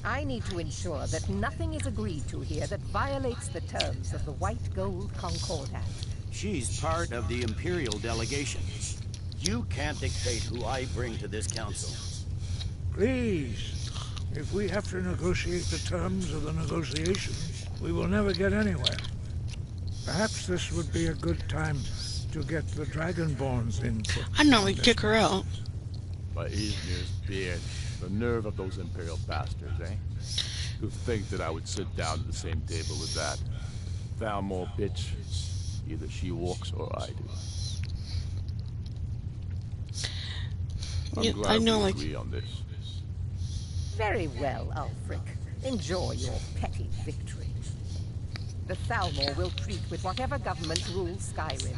S17: I need to ensure that nothing is agreed to here that violates the terms of the White Gold Concordat.
S18: She's part of the Imperial delegation. You can't dictate who I bring to this council.
S3: Please, if we have to negotiate the terms of the negotiation, we will never get anywhere. Perhaps this would be a good time to get the Dragonborn's input.
S1: I know we kick her out.
S12: By Ismir's beard, the nerve of those Imperial bastards, eh? To think that I would sit down at the same table with that. Thalmor bitch. Either she walks or I do. I'm glad
S1: I know,
S12: we agree on this.
S17: Very well, Ulfric. Enjoy your petty victory. The Thalmor will treat with whatever government rules Skyrim.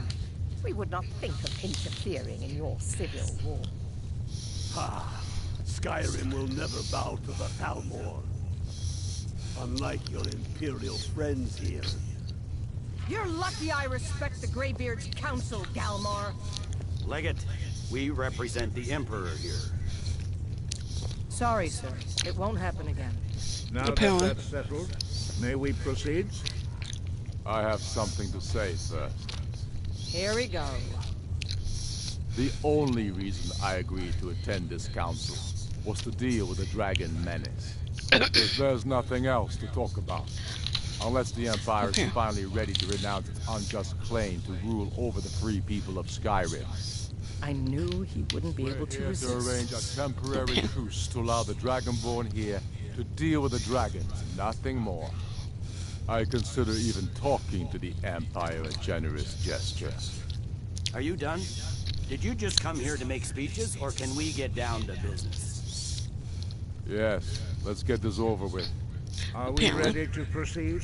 S17: We would not think of interfering in your civil war.
S13: Ah, Skyrim will never bow to the Thalmor. Unlike your Imperial friends here.
S16: You're lucky I respect the Greybeard's counsel, Galmar.
S18: Legate, we represent the Emperor here.
S16: Sorry, sir. It won't happen again.
S3: Now that that's settled, may we proceed?
S12: I have something to say first.
S16: Here we go.
S12: The only reason I agreed to attend this council was to deal with the dragon menace. There's nothing else to talk about. Unless the Empire is finally ready to renounce its unjust claim to rule over the free people of Skyrim.
S17: I knew he wouldn't be able to resist.
S12: To arrange a temporary truce to allow the Dragonborn here to deal with the dragons, nothing more. I consider even talking to the Empire a generous gesture.
S18: Are you done? Did you just come here to make speeches, or can we get down to business?
S12: Yes, let's get this over with.
S3: Are we ready to proceed?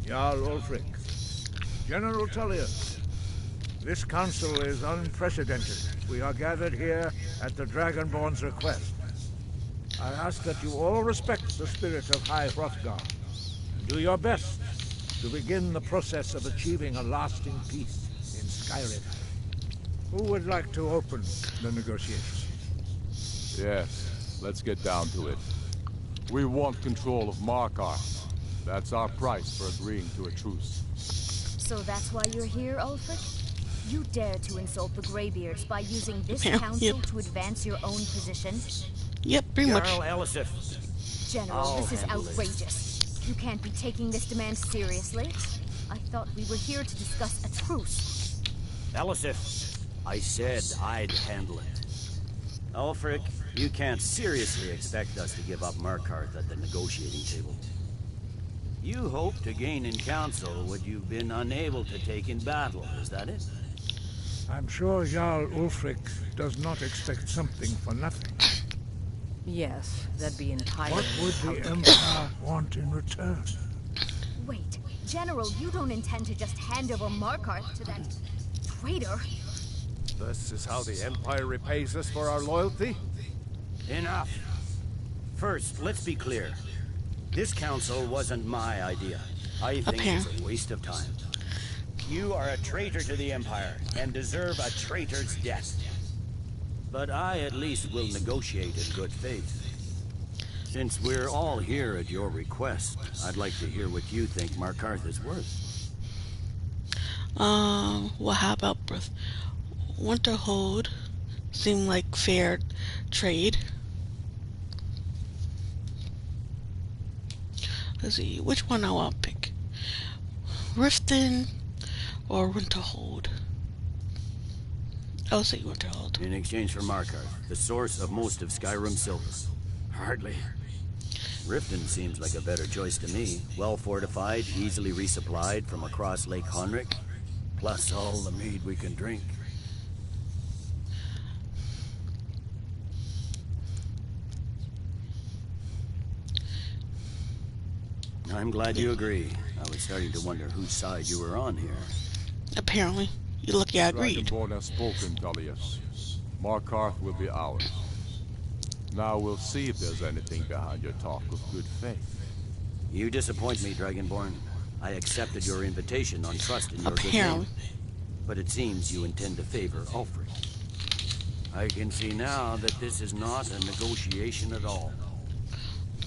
S3: Jarl Ulfric, General Tullius, this council is unprecedented. We are gathered here at the Dragonborn's request. I ask that you all respect the spirit of High Hrothgar and do your best to begin the process of achieving a lasting peace in Skyrim. Who would like to open the negotiations?
S12: Yes, let's get down to it. We want control of Markarth. That's our price for agreeing to a truce.
S19: So that's why you're here, Ulfric? You dare to insult the Greybeards by using this council to advance your own position?
S1: Yep, pretty much.
S18: General Elisif.
S19: General, this is outrageous. You can't be taking this demand seriously. I thought we were here to discuss a truce.
S18: Elisif, I said I'd handle it. Ulfric, you can't seriously expect us to give up Markarth at the negotiating table. You hope to gain in council what you've been unable to take in battle, is that it?
S3: I'm sure Jarl Ulfric does not expect something for nothing.
S16: Yes, that'd be entirely...
S3: What would the Empire want in return?
S19: Wait, General, you don't intend to just hand over Markarth to that traitor?
S4: This is how the Empire repays us for our loyalty?
S18: Enough. First, let's be clear. This council wasn't my idea. I think it's a waste of time. You are a traitor to the Empire and deserve a traitor's death. But I at least will negotiate in good faith. Since we're all here at your request, I'd like to hear what you think Markarth is worth.
S1: Well, how about Winterhold? Seem like fair trade. Let's see, which one I want to pick? Riften or Winterhold? I'll say Winterhold.
S18: In exchange for Markarth, the source of most of Skyrim's silver. Hardly. Riften seems like a better choice to me. Well fortified, easily resupplied from across Lake Honric, plus all the mead we can drink. I'm glad you agree. I was starting to wonder whose side you were on here.
S1: Apparently. You're lucky I agreed.
S12: Dragonborn has spoken, Tullius. Markarth will be ours. Now we'll see if there's anything behind your talk of good faith.
S18: You disappoint me, Dragonborn. I accepted your invitation on trust in your good name. But it seems you intend to favor Ulfric. I can see now that this is not a negotiation at all.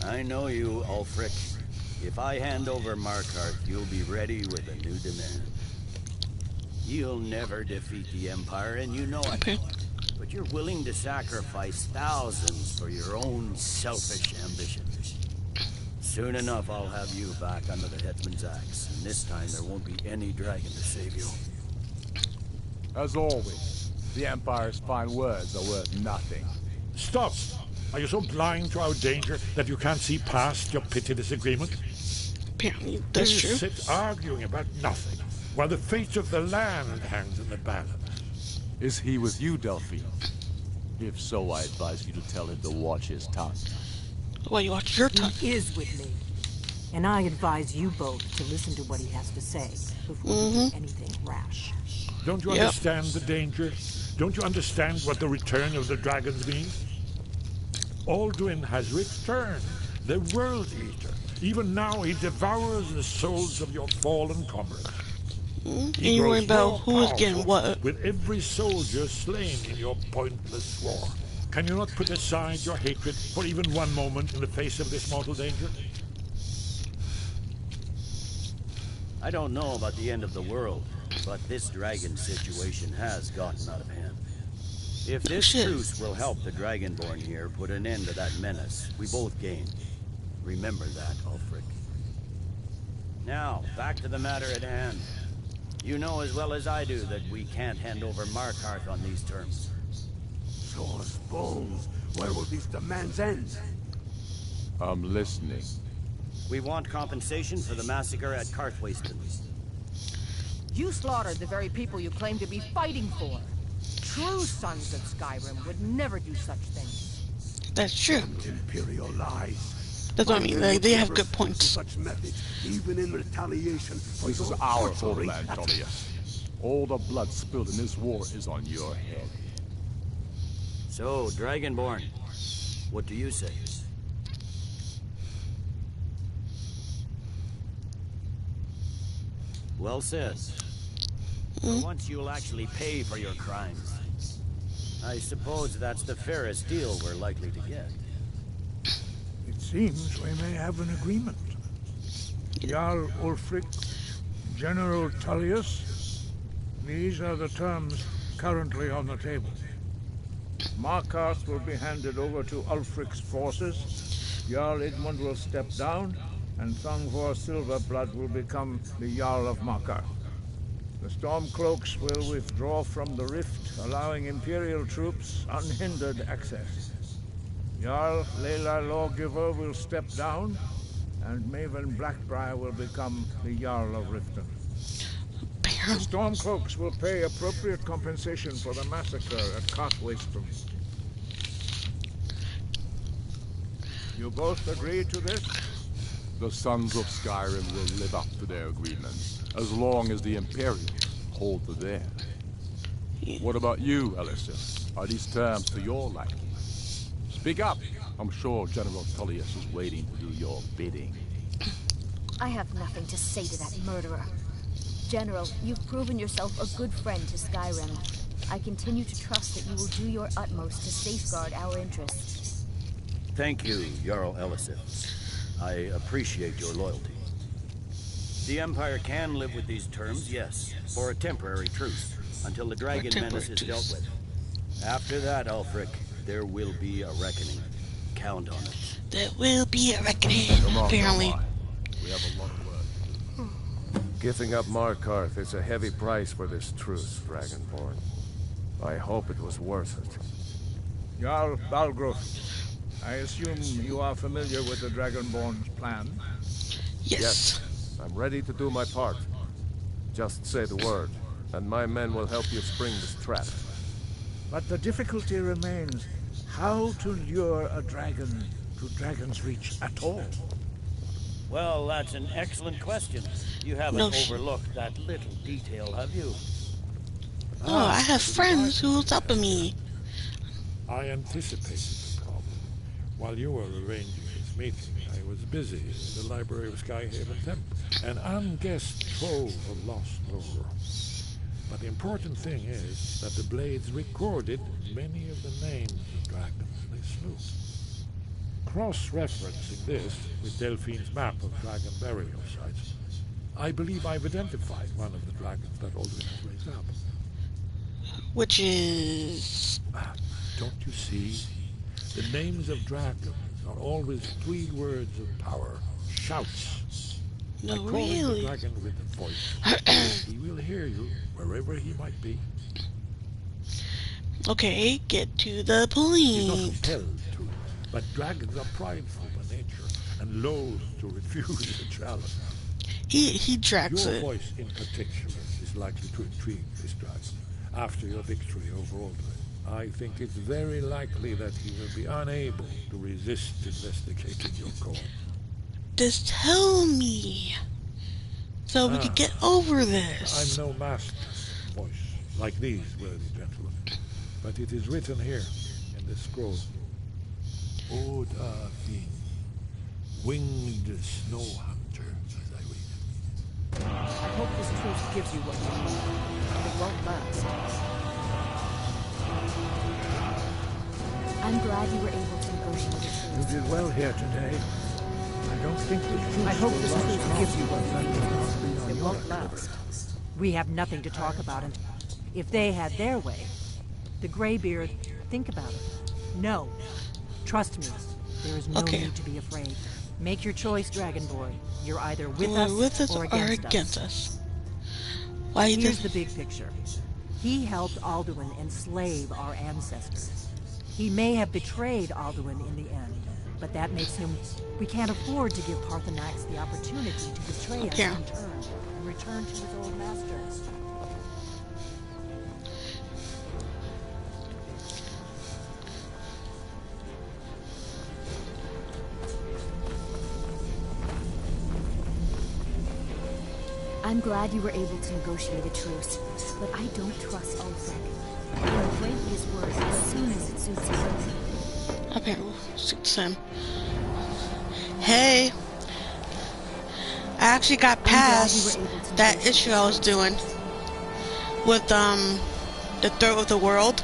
S18: I know you, Ulfric. If I hand over Markarth, you'll be ready with a new demand. You'll never defeat the Empire, and you know it. But you're willing to sacrifice thousands for your own selfish ambition. Soon enough, I'll have you back under the headsman's axe, and this time there won't be any dragon to save you.
S12: As always, the Empire's fine words are worth nothing.
S3: Stop! Are you so blind to our danger that you can't see past your petty disagreement?
S1: Apparently, that's true.
S3: You sit arguing about nothing, while the fate of the land hangs in the balance.
S12: Is he with you, Delphine? If so, I advise you to tell him to watch his tongue.
S1: Well, you watch your tongue.
S20: He is with me. And I advise you both to listen to what he has to say before you do anything rash.
S3: Don't you understand the danger? Don't you understand what the return of the dragons means? Alduin has returned, the World Eater. Even now he devours the souls of your fallen comrades.
S1: He you worry about who is getting what?
S3: With every soldier slain in your pointless war. Can you not put aside your hatred for even one moment in the face of this mortal danger?
S18: I don't know about the end of the world, but this dragon situation has gotten out of hand. If this truce will help the Dragonborn here put an end to that menace, we both gain. Remember that, Ulfric. Now, back to the matter at hand. You know as well as I do that we can't hand over Markarth on these terms.
S13: Swords, bones, where will these demands end?
S12: I'm listening.
S18: We want compensation for the massacre at Karthwasten.
S16: You slaughtered the very people you claim to be fighting for. True sons of Skyrim would never do such things.
S1: That's true.
S13: Imperial lies.
S1: That's what I mean. They have good points.
S13: Such methods, even in retaliation for
S12: this is our homeland, Tullius. All the blood spilled in this war is on your head.
S18: So, Dragonborn, what do you say? Well said. For once you'll actually pay for your crimes. I suppose that's the fairest deal we're likely to get.
S10: It seems we may have an agreement. Jarl Ulfric, General Tullius, these are the terms currently on the table. Markarth will be handed over to Ulfric's forces, Jarl Idmund will step down, and Thungvor Silverblood will become the Jarl of Markarth. The Stormcloaks will withdraw from the rift, allowing Imperial troops unhindered access. Jarl Leila Lawgiver will step down, and Maven Blackbriar will become the Jarl of Riften. The Stormcloaks will pay appropriate compensation for the massacre at Karthwasten. You both agree to this?
S12: The sons of Skyrim will live up to their agreements, as long as the Imperials hold to theirs. What about you, Elisif? Are these terms to your liking? Speak up! I'm sure General Tullius is waiting to do your bidding.
S19: I have nothing to say to that murderer. General, you've proven yourself a good friend to Skyrim. I continue to trust that you will do your utmost to safeguard our interests.
S18: Thank you, Jarl Elisif. I appreciate your loyalty. The Empire can live with these terms, yes, for a temporary truce, until the dragon menace is dealt with. After that, Ulfric, there will be a reckoning. Count on it.
S1: There will be a reckoning, apparently.
S12: We have a lot of work.
S4: Giving up Markarth is a heavy price for this truce, Dragonborn. I hope it was worth it.
S10: Jarl Balgruuf, I assume you are familiar with the Dragonborn's plan?
S1: Yes.
S4: I'm ready to do my part. Just say the word, and my men will help you spring this trap.
S10: But the difficulty remains how to lure a dragon to Dragon's Reach at all.
S18: Well, that's an excellent question. You haven't overlooked that little detail, have you?
S1: Oh, I have friends who's helping me.
S3: I anticipated the call. While you were arranging this meeting, I was busy in the library of Skyhaven Temple, an unguessed trove of lost lore. But the important thing is that the blades recorded many of the names of dragons they slew. Cross-referencing this with Delphine's map of dragon burial sites, I believe I've identified one of the dragons that Aldrin has raised up.
S1: Which is...
S3: Don't you see? The names of dragons are always 3 words of power. Shouts.
S1: No,
S3: By calling
S1: really?
S3: the dragon with a voice, he will hear you wherever he might be.
S1: Okay, get to the point.
S3: He's not compelled to, but dragons are prideful by nature and loath to refuse a challenge.
S1: He drags
S3: Your
S1: it.
S3: voice in particular is likely to intrigue this dragon after your victory over Aldrin. I think it's very likely that he will be unable to resist investigating your call.
S1: Just tell me, so we can get over this.
S3: I'm no master of voice, like these worthy gentlemen, but it is written here in this scroll. Oda Vin, winged snow hunter, as I read.
S17: I hope this truce gives you what you need, and it won't last.
S19: I'm glad you were able to negotiate a truce.
S10: You did well here today. I don't think this truce
S17: I hope
S10: will
S17: this
S10: last
S17: truce
S10: long,
S17: gives you
S10: but that will not be on
S17: It
S10: your
S17: won't
S10: account.
S17: last.
S20: We have nothing to talk about, and if they had their way, the Greybeard, think about it. No. Trust me, there is no need to be afraid. Make your choice, Dragon Boy. You're either with us or against us.
S1: Why
S20: Here's the big picture. He helped Alduin enslave our ancestors. He may have betrayed Alduin in the end, but that makes him... We can't afford to give Parthenax the opportunity to betray us in turn and return to his old masters.
S19: I'm glad you were able to negotiate a truce, but I don't trust Ulfric. He'll break his word as soon as it suits him.
S1: Okay, suits him. Hey, I actually got past that issue I was doing with the Throat of the World.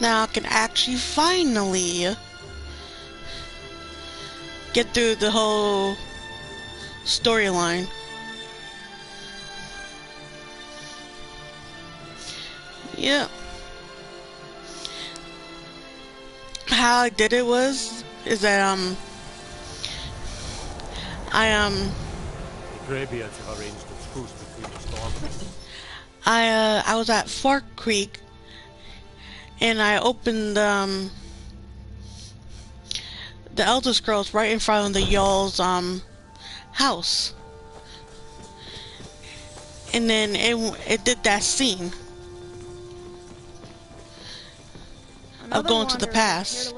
S1: Now I can actually finally get through the whole storyline. Yeah. How I did it is that
S7: The Greybeards have arranged a truce between the stormers.
S1: I was at Fork Creek and I opened the Elder Scrolls right in front of the Y'all's house. And then it did that scene of going to the past.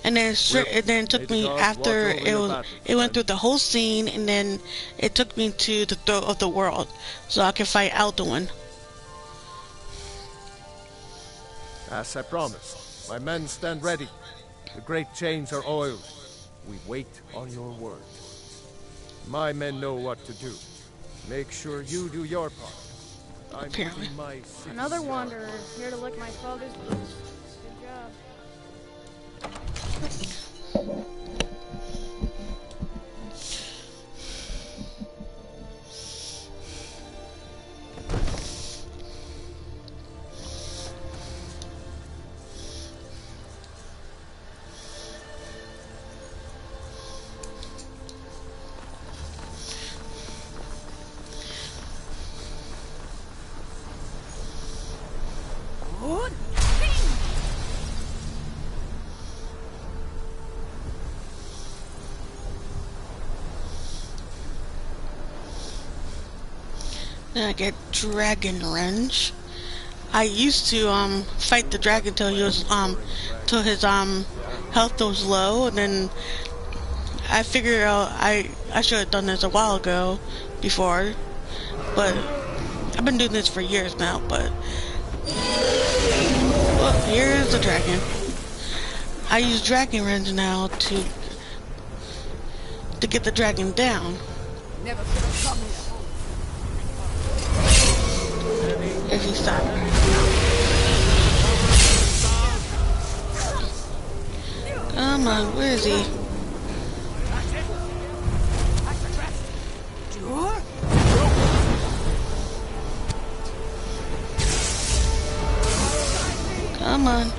S1: And then it took me after it went through the whole scene, and then it took me to the Throat of the World so I could fight Alduin.
S4: As I promised, my men stand ready. The great chains are oiled. We wait on your word. My men know what to do. Make sure you do your part. I'm doing my
S21: Another wanderer here to lick my father's boots. Good job.
S1: Then I get Dragon Wrench. I used to fight the dragon till he was till his health was low, and then I figured out I should have done this a while ago before, but I've been doing this for years now. But well, here's the dragon. I use Dragon Wrench now to get the dragon down.
S17: Never should have come here.
S1: If he stopped. Come on, where is he? Come on.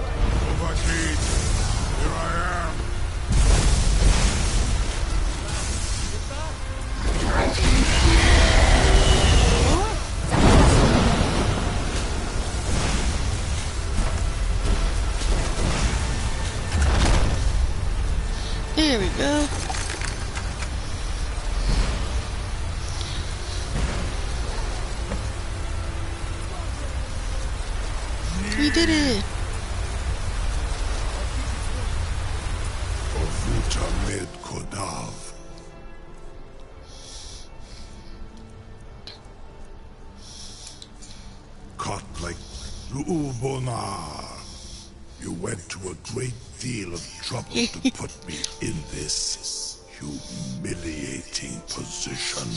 S1: There we go. We did it.
S2: Med Kodav. Caught like Lubonar. You went to a great deal of trouble to put me in this humiliating position.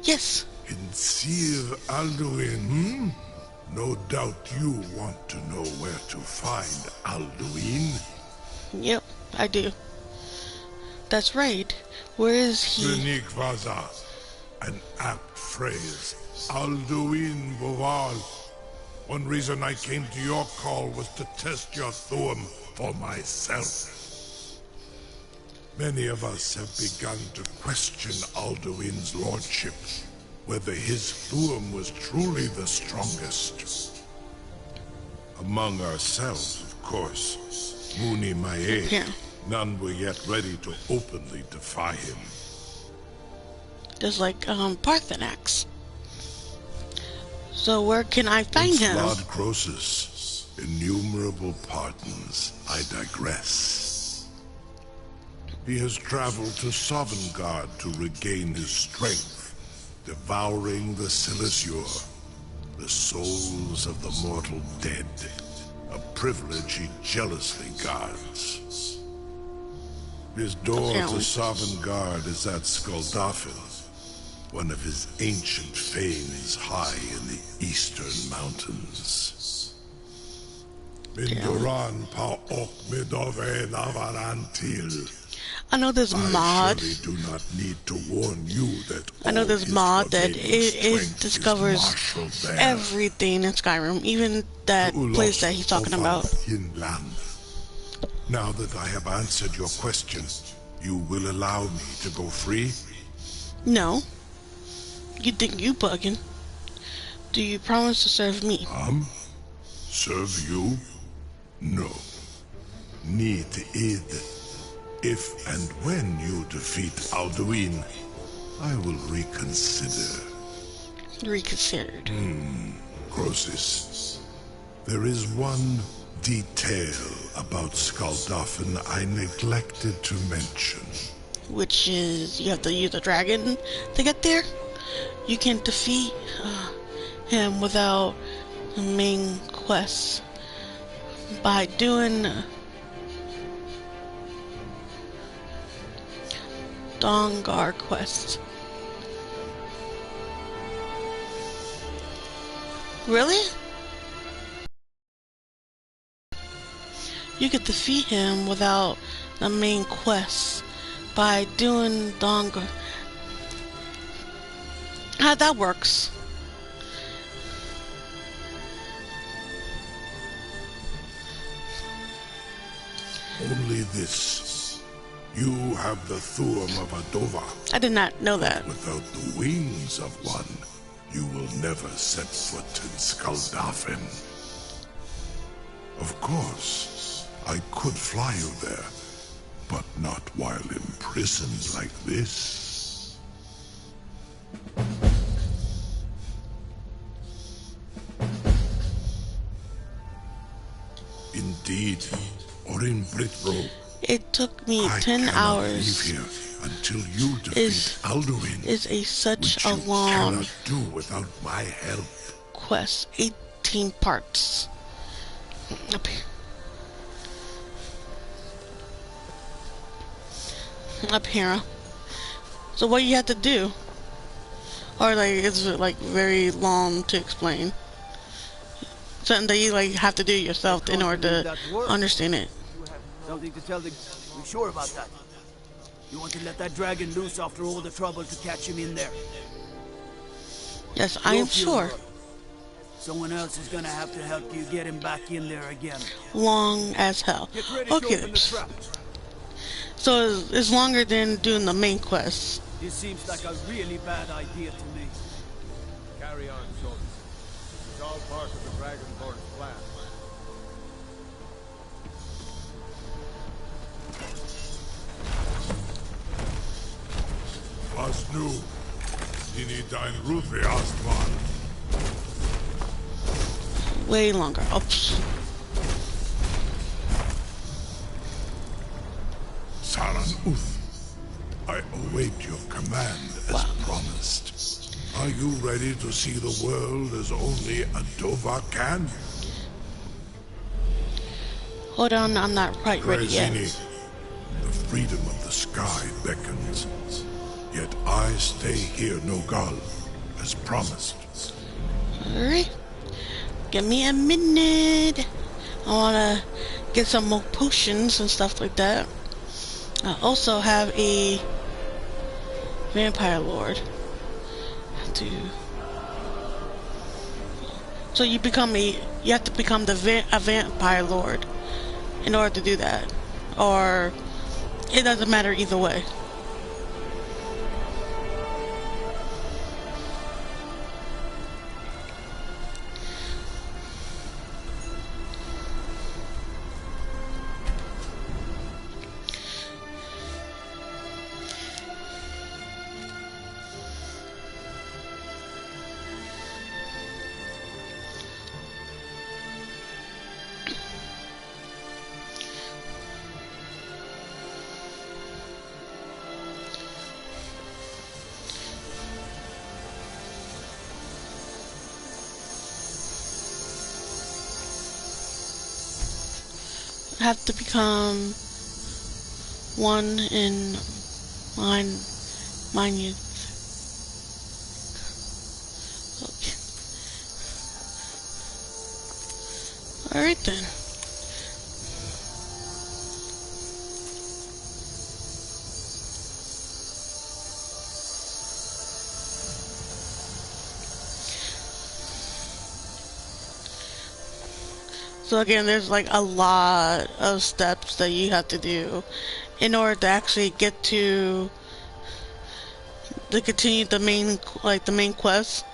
S1: Yes.
S2: In Sir Alduin, No doubt you want to know where to find Alduin.
S1: Yep, I do. That's right. Where is he?
S2: Vaza, an apt phrase. Alduin Boval. One reason I came to your call was to test your Thuum for myself. Many of us have begun to question Alduin's lordship, whether his Thuum was truly the strongest. Among ourselves, of course. Muni Mae, none were yet ready to openly defy him.
S1: Just like Parthenax. So where can I find him?
S2: Lord Croesus, innumerable pardons, I digress. He has traveled to Sovngarde to regain his strength, devouring the Silesure, the souls of the mortal dead, a privilege he jealously guards. His door to Sovngarde is at Skuldafn, one of his ancient fanes high in the eastern mountains. Mindoran pa ok midove navarantil.
S1: I know this mod.
S2: I surely do not need to warn you that
S1: I know this mod that it discovers everything in Skyrim, even that place that he's talking about.
S2: Now that I have answered your question, you will allow me to go free?
S1: No. You think you bugging? Do you promise to serve me?
S2: Serve you? No. Need id. If and when you defeat Alduin, I will reconsider.
S1: Reconsidered.
S2: Croesus, there is one detail about Skuldafn I neglected to mention.
S1: Which is, you have to use a dragon to get there? You can defeat him without the main quest by doing Dongar quest. Really? You could defeat him without the main quest by doing Dongar. How that works?
S2: Only this. You have the Thuum of Adova.
S1: I did not know that.
S2: Without the wings of one, you will never set foot in Skuldafn. Of course, I could fly you there, but not while imprisoned like this. Indeed. Or in Britbro.
S1: It took me 10
S2: I cannot
S1: hours.
S2: leave here until you defeat Alduin.
S1: Is such a
S2: you
S1: long
S2: cannot do without my help.
S1: quest. 18 parts. Up here. Up here. So what you have to do? Or like is it like very long to explain? Something that you like have to do yourself in order to understand it.
S9: Something to tell the... You sure about that? You want to let that dragon loose after all the trouble to catch him in there?
S1: Yes, I am sure.
S9: Someone else is gonna have to help you get him back in there again.
S1: Long as hell. Okay. So it's longer than doing the main quest.
S9: This seems like a really bad idea to me.
S4: Carry on, soldiers. It's all part of the Dragonborn's plan.
S2: Was nu, dini dein Rufe Astval.
S1: Way longer. Oops.
S2: Saran Uth, I await your command as promised. Are you ready to see the world as only a Dova can?
S1: Hold on, I'm not quite ready yet.
S2: The freedom of the sky beckons. Yet I stay here, Nogal, as promised.
S1: Alright. Give me a minute. I wanna get some more potions and stuff like that. I also have a vampire lord. So you have to become a vampire lord in order to do that, or it doesn't matter either way. Have to become one in mine youth. Okay. Alright then. So again, there's like a lot of steps that you have to do in order to actually get to continue the main quest.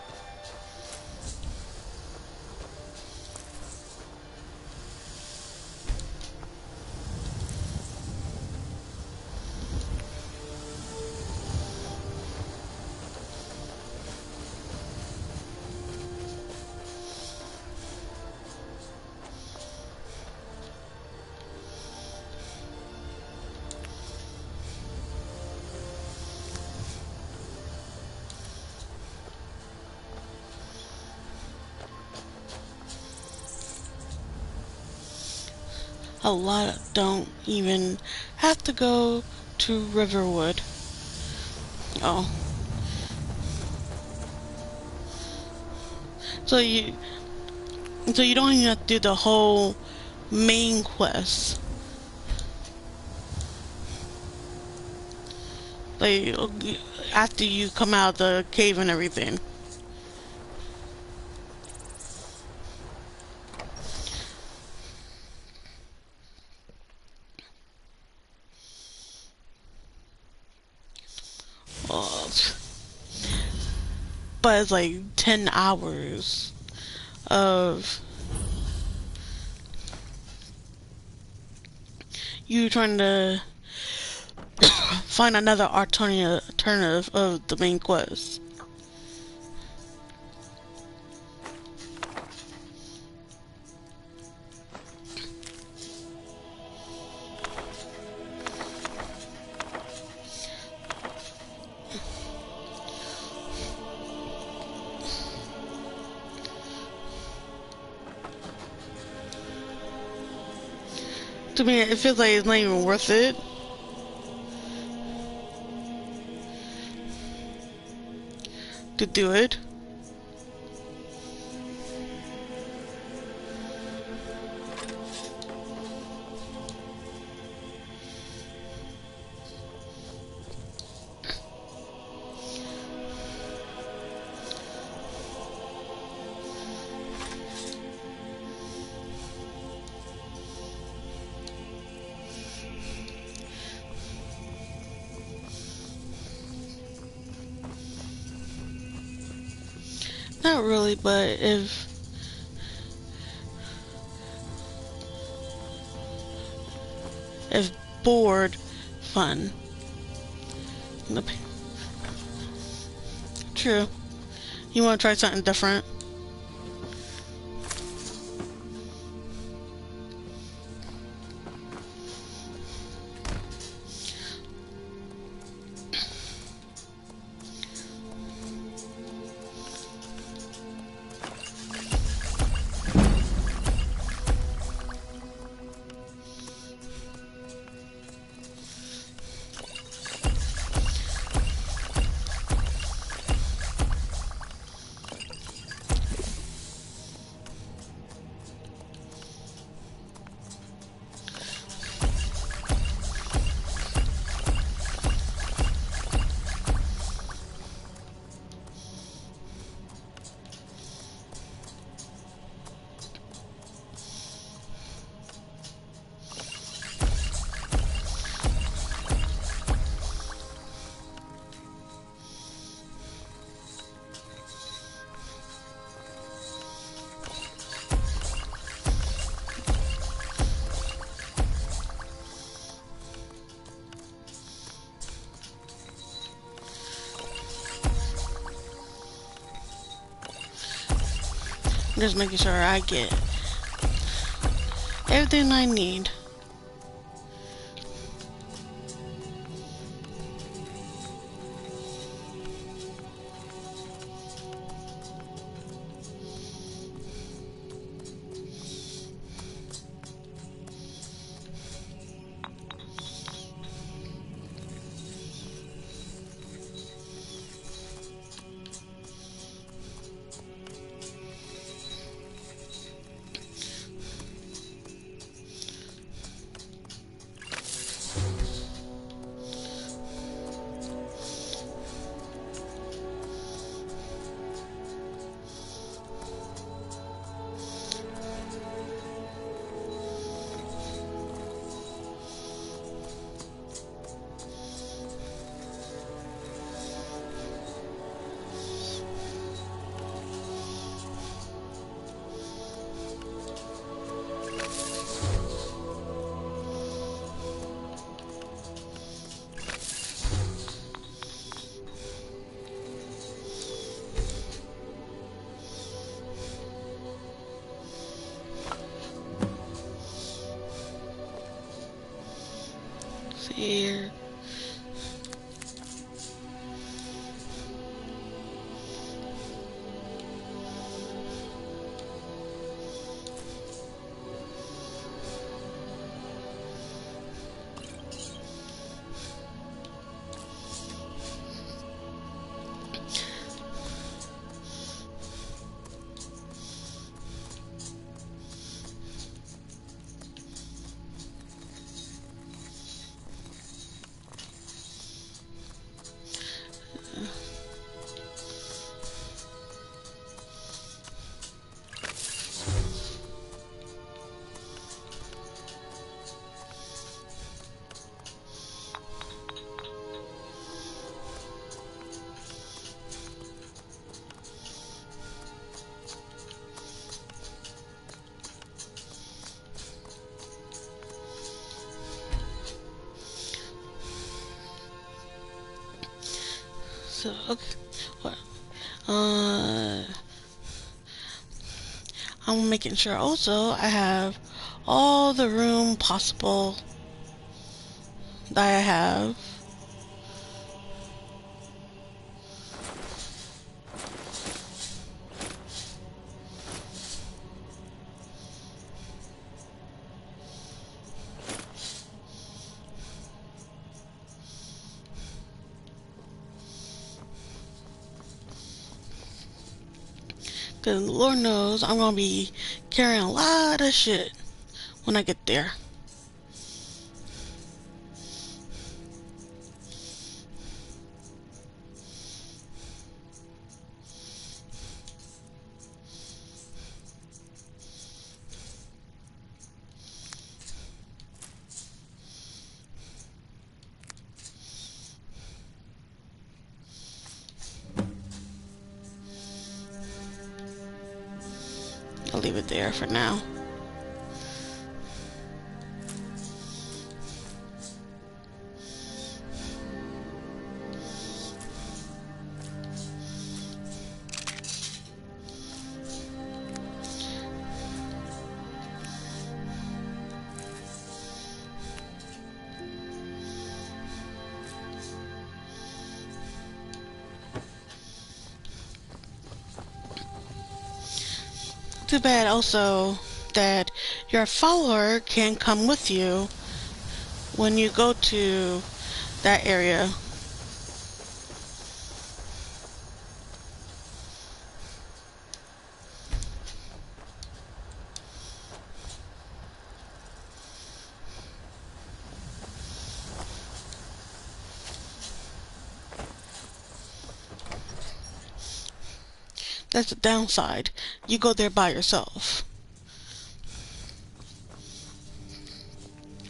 S1: A lot don't even have to go to Riverwood. Oh. So you don't even have to do the whole main quest. Like after you come out of the cave and everything. But it's like 10 hours of you trying to find another alternative of the main quest. To me, it feels like it's not even worth it. To do it. Not really, but if bored, fun. True. You want to try something different? Just making sure I get everything I need. Here. So, okay. What? I'm making sure also I have all the room possible that I have. Because Lord knows I'm going to be carrying a lot of shit when I get there. I'll leave it there for now. Too bad also that your follower can't come with you when you go to that area. That's the downside. You go there by yourself.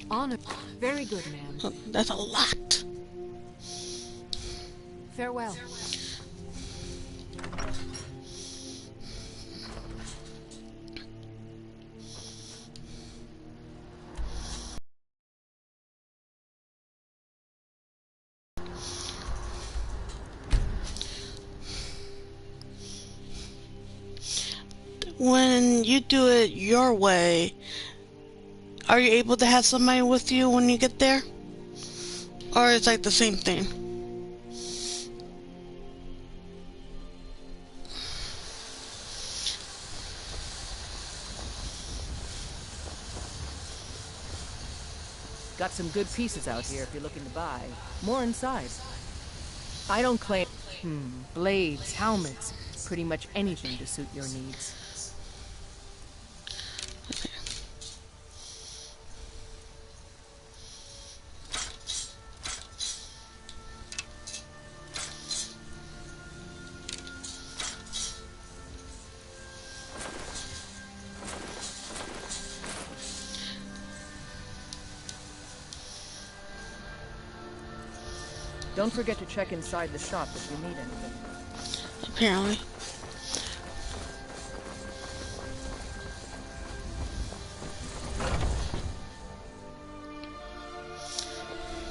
S21: Honor. Very good, ma'am.
S1: That's a lot.
S21: Farewell.
S1: When you do it your way, are you able to have somebody with you when you get there? Or it's like the same thing?
S17: Got some good pieces out here if you're looking to buy. More inside. I don't claim... blades, helmets, pretty much anything to suit your needs. Don't forget to check inside the shop if you need anything.
S1: Apparently.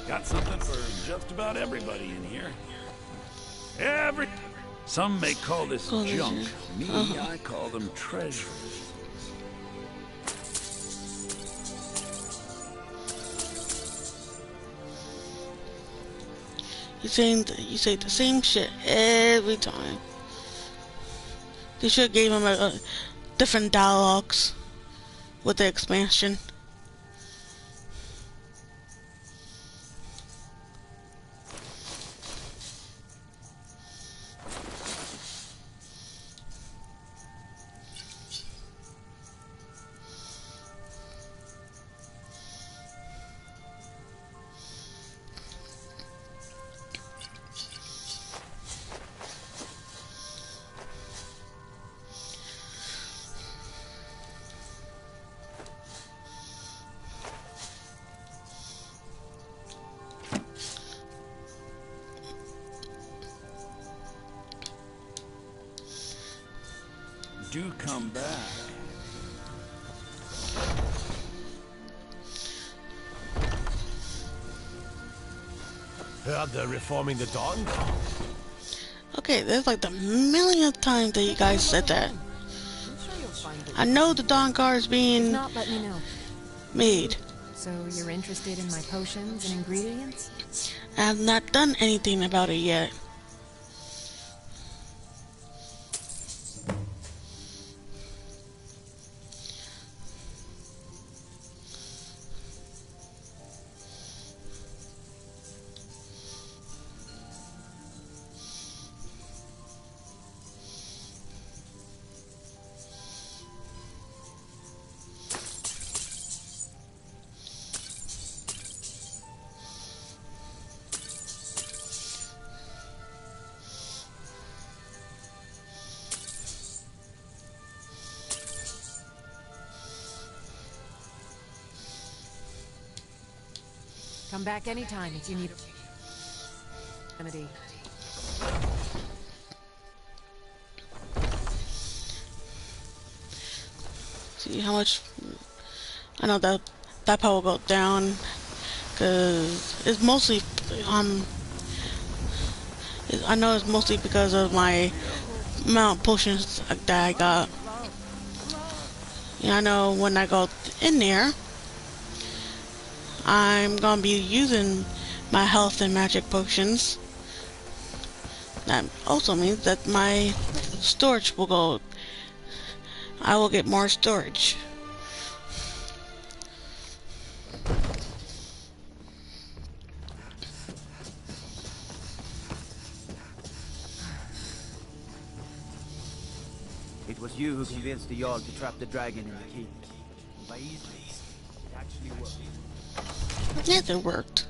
S6: Got something for just about everybody in here. Some may call this junk. Me, I call them treasures.
S1: You say the same shit every time. They should have gave him a different dialogues with the expansion.
S6: Do come back.
S7: Heard they're reforming the Dawn Guard.
S1: Okay, there's like the millionth time that you guys said that. I know the Dawn Guard is being
S21: If not, let me know.
S1: made.
S21: So you're interested in my potions and ingredients?
S1: I have not done anything about it yet.
S20: Come back anytime if you need remedy.
S1: See how much. I know that power will go down because it's mostly I know it's mostly because of my amount of potions that I got. Yeah, I know when I go in there, I'm gonna be using my health and magic potions. That also means that my storage will go. I will get more storage.
S9: It was you who convinced the Jarl to trap the dragon in the keep. And by easily, it actually worked.
S1: Yes, it worked.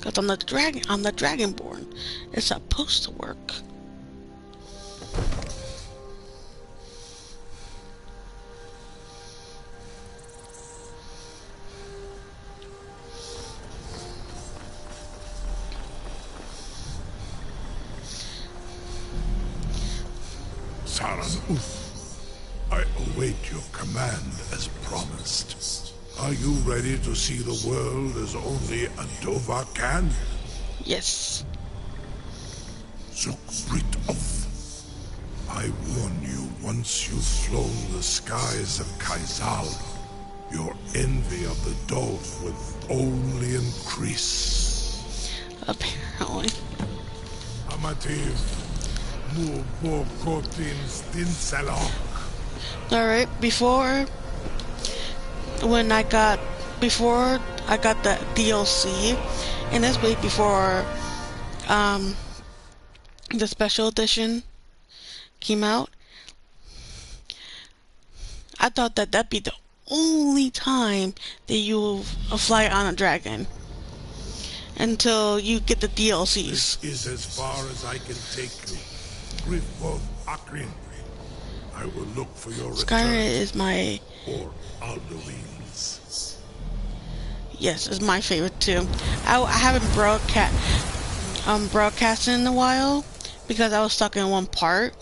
S1: Cause I'm the Dragonborn. It's supposed to work.
S2: Saran Uth, I await your command as promised. Are you ready to see the world as only a Dova can?
S1: Yes.
S2: Zukbrit Uth, I warn you, once you've flown the skies of Kaizal, your envy of the Dolph will only increase.
S1: Apparently.
S2: Amativ, Mubokotin Stinselok.
S1: Alright, before I got the DLC, and this week before the special edition came out, I thought that that'd be the only time that you'll fly on a dragon until you get the DLCs.
S2: This is as far as I can take you. Griffboth Akrin. I will look for your
S1: Skyrim
S2: return.
S1: is my...
S2: Or Alduin's.
S1: Yes, it's my favorite too. I haven't broadcasted in a while because I was stuck in one part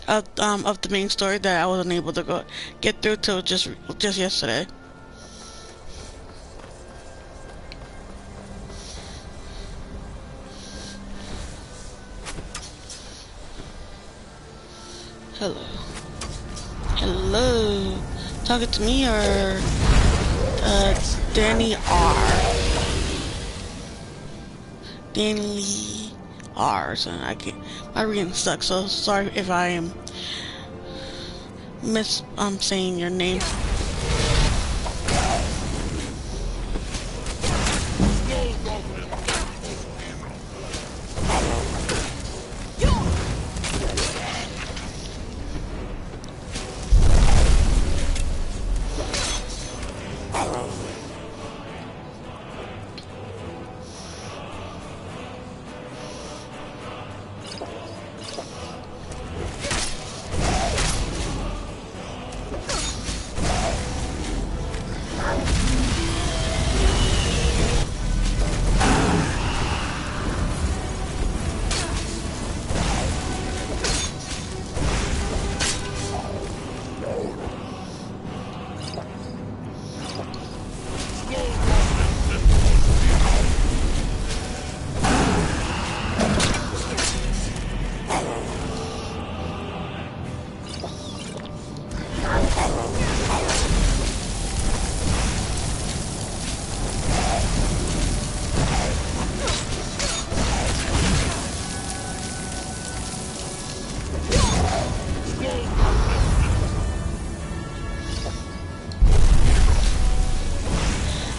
S1: of the main story that I wasn't able to get through till just yesterday. Hello. Hello. Talking to me or Danny R. Danny R. So I can't. My reading sucks. So sorry if I am saying your name.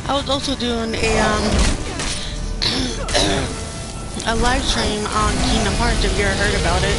S1: I was also doing a live stream on Kingdom Hearts, if you ever heard about it.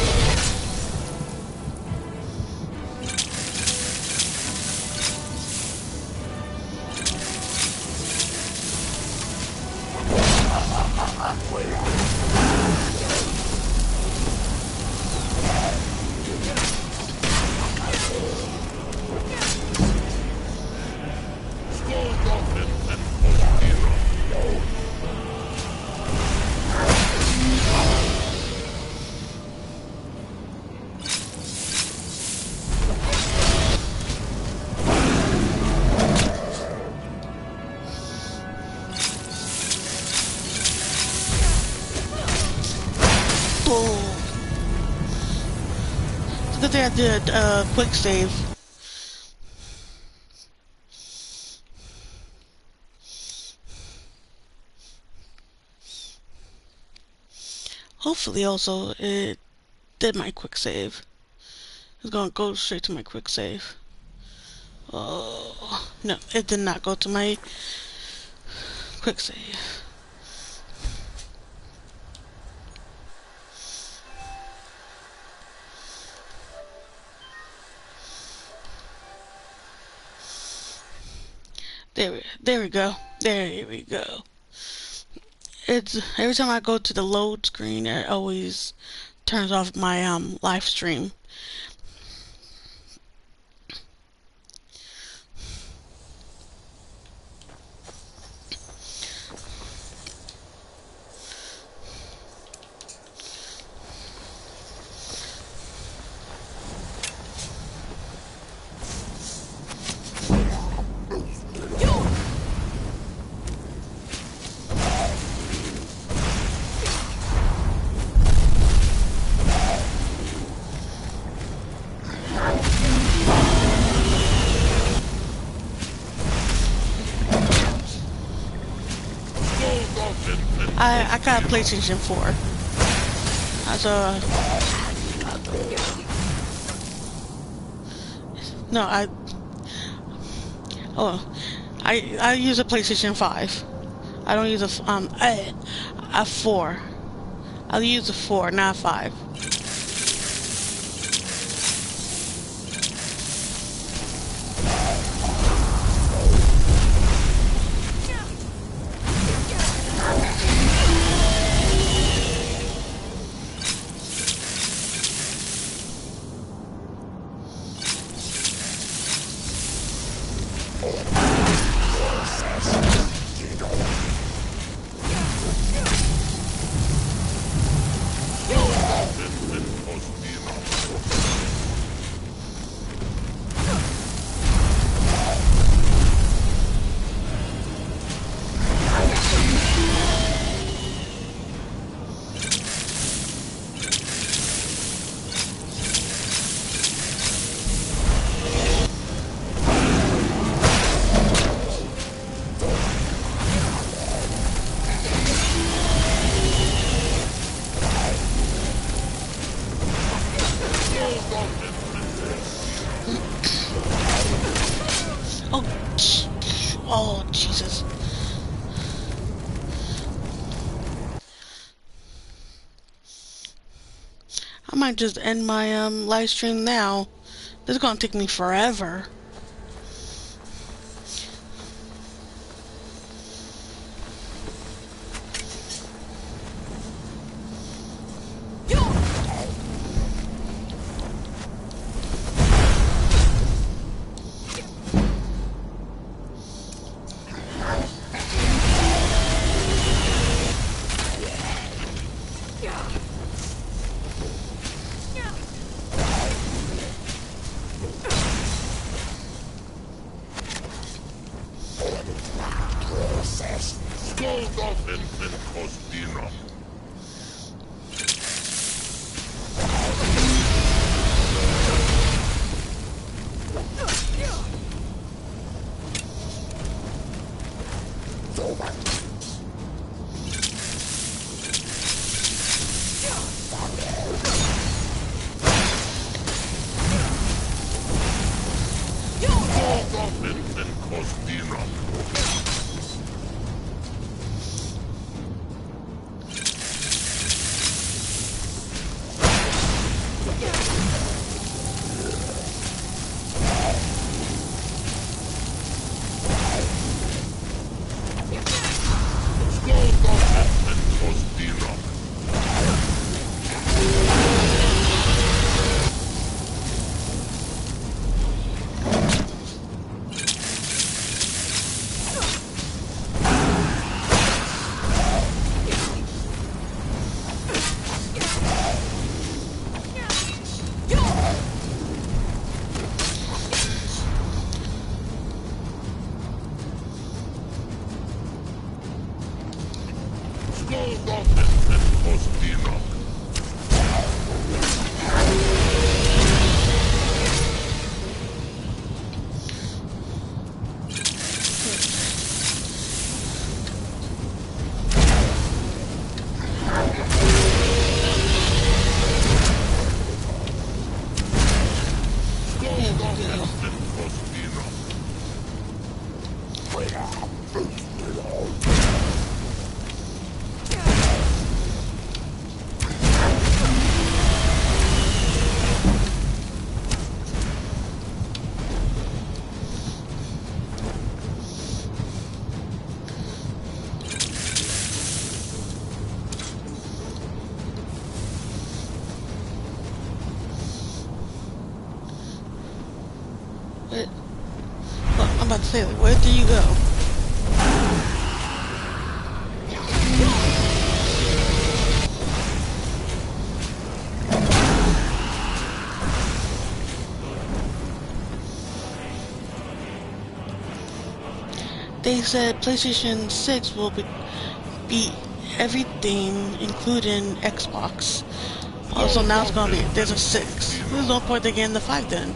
S1: Hopefully I did quick save. Hopefully also it did my quick save. It's gonna go straight to my quick save. Oh no, it did not go to my quick save. There we go. There we go. It's every time I go to the load screen, it always turns off my live stream. I got a PlayStation 4. So no, I use a PlayStation 5. I don't use a 4. I'll use a 4, not 5. Oh, Jesus. I might just end my live stream now. This is gonna take me forever. What? Well, I'm about to say, like, where do you go? They said PlayStation 6 will be everything, including Xbox. Oh, so now it's gonna be, there's a 6. There's no point in getting the 5 then.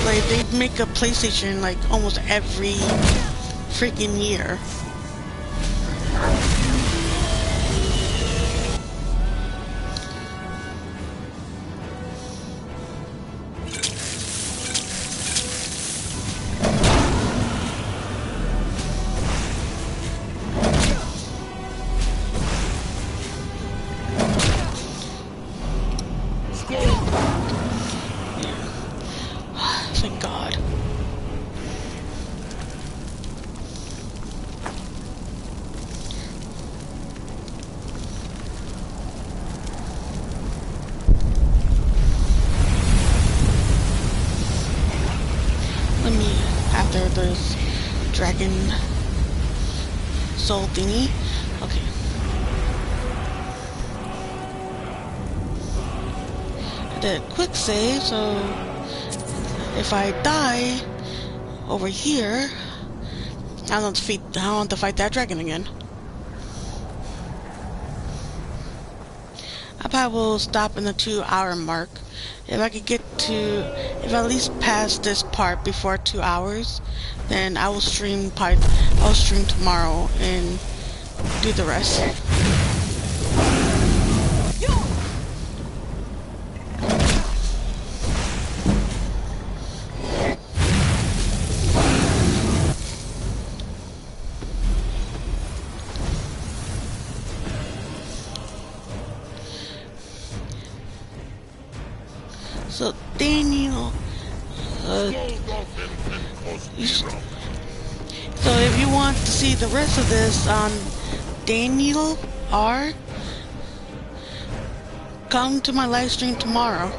S1: Like, they make a PlayStation like almost every freaking year. Thank God. Let me, after this dragon soul thingy. Okay. I did a quick save, so if I die over here, I don't have to fight that dragon again. I probably will stop in the 2-hour mark. If I could get to, if I at least pass this part before 2 hours, then I will stream tomorrow and do the rest. So Daniel, so if you want to see the rest of this on Daniel R, come to my live stream tomorrow.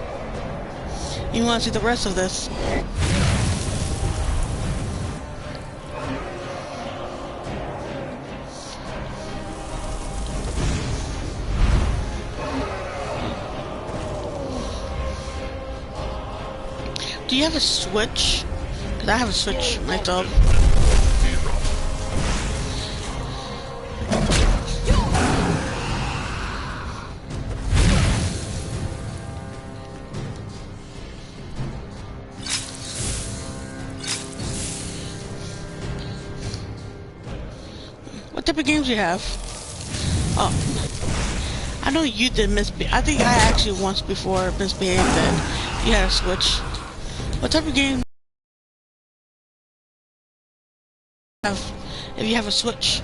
S1: You want to see the rest of this? Do you have a Switch? Because I have a Switch myself. What type of games do you have? Oh, I know you did misbehave. I think I actually once before misbehaved that you had a Switch. What type of game have if you have a Switch?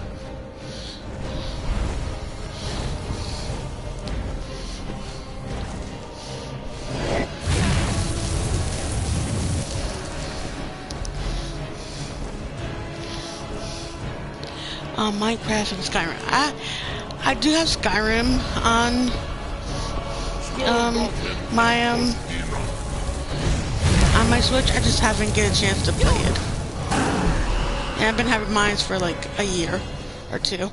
S1: Minecraft and Skyrim. I do have Skyrim on my Switch. I just haven't get a chance to play it. And I've been having mine for like a year or two.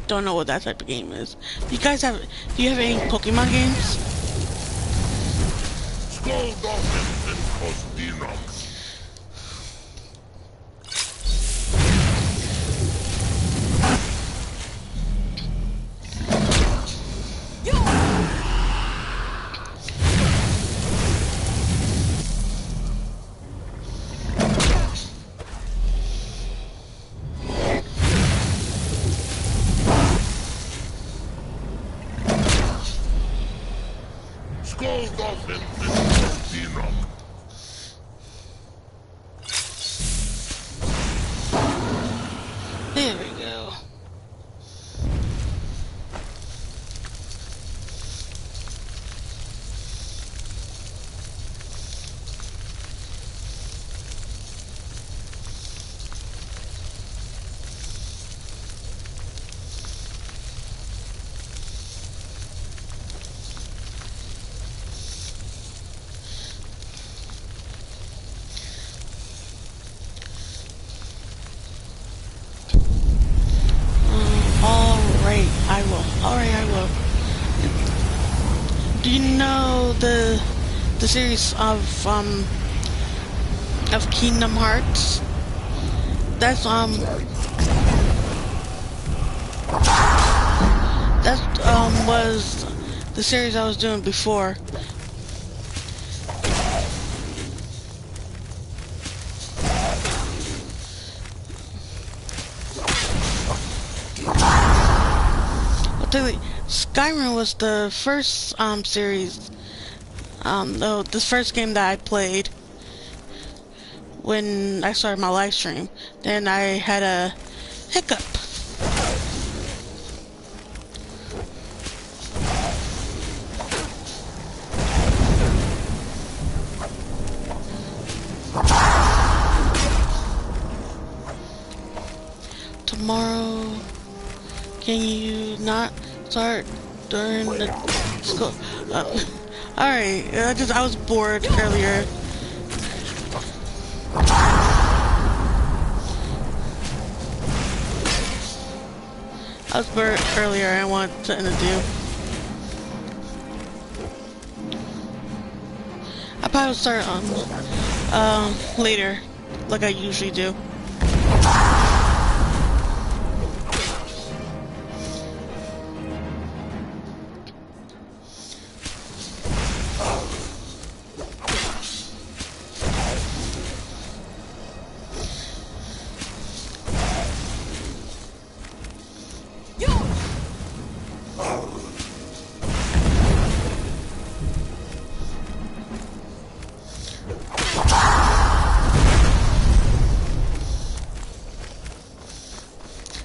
S1: Don't know what that type of game is. Do you guys have? Do you have any Pokemon games? There we go. Alright, I will. Do you know the series of Kingdom Hearts? That's was the series I was doing before. Skyrim was the first series, the first game that I played when I started my live stream. Then I had a hiccup. Tomorrow, can you not start during the school? Alright, I was bored earlier. I was bored earlier. I want something to do. I probably will start later, like I usually do.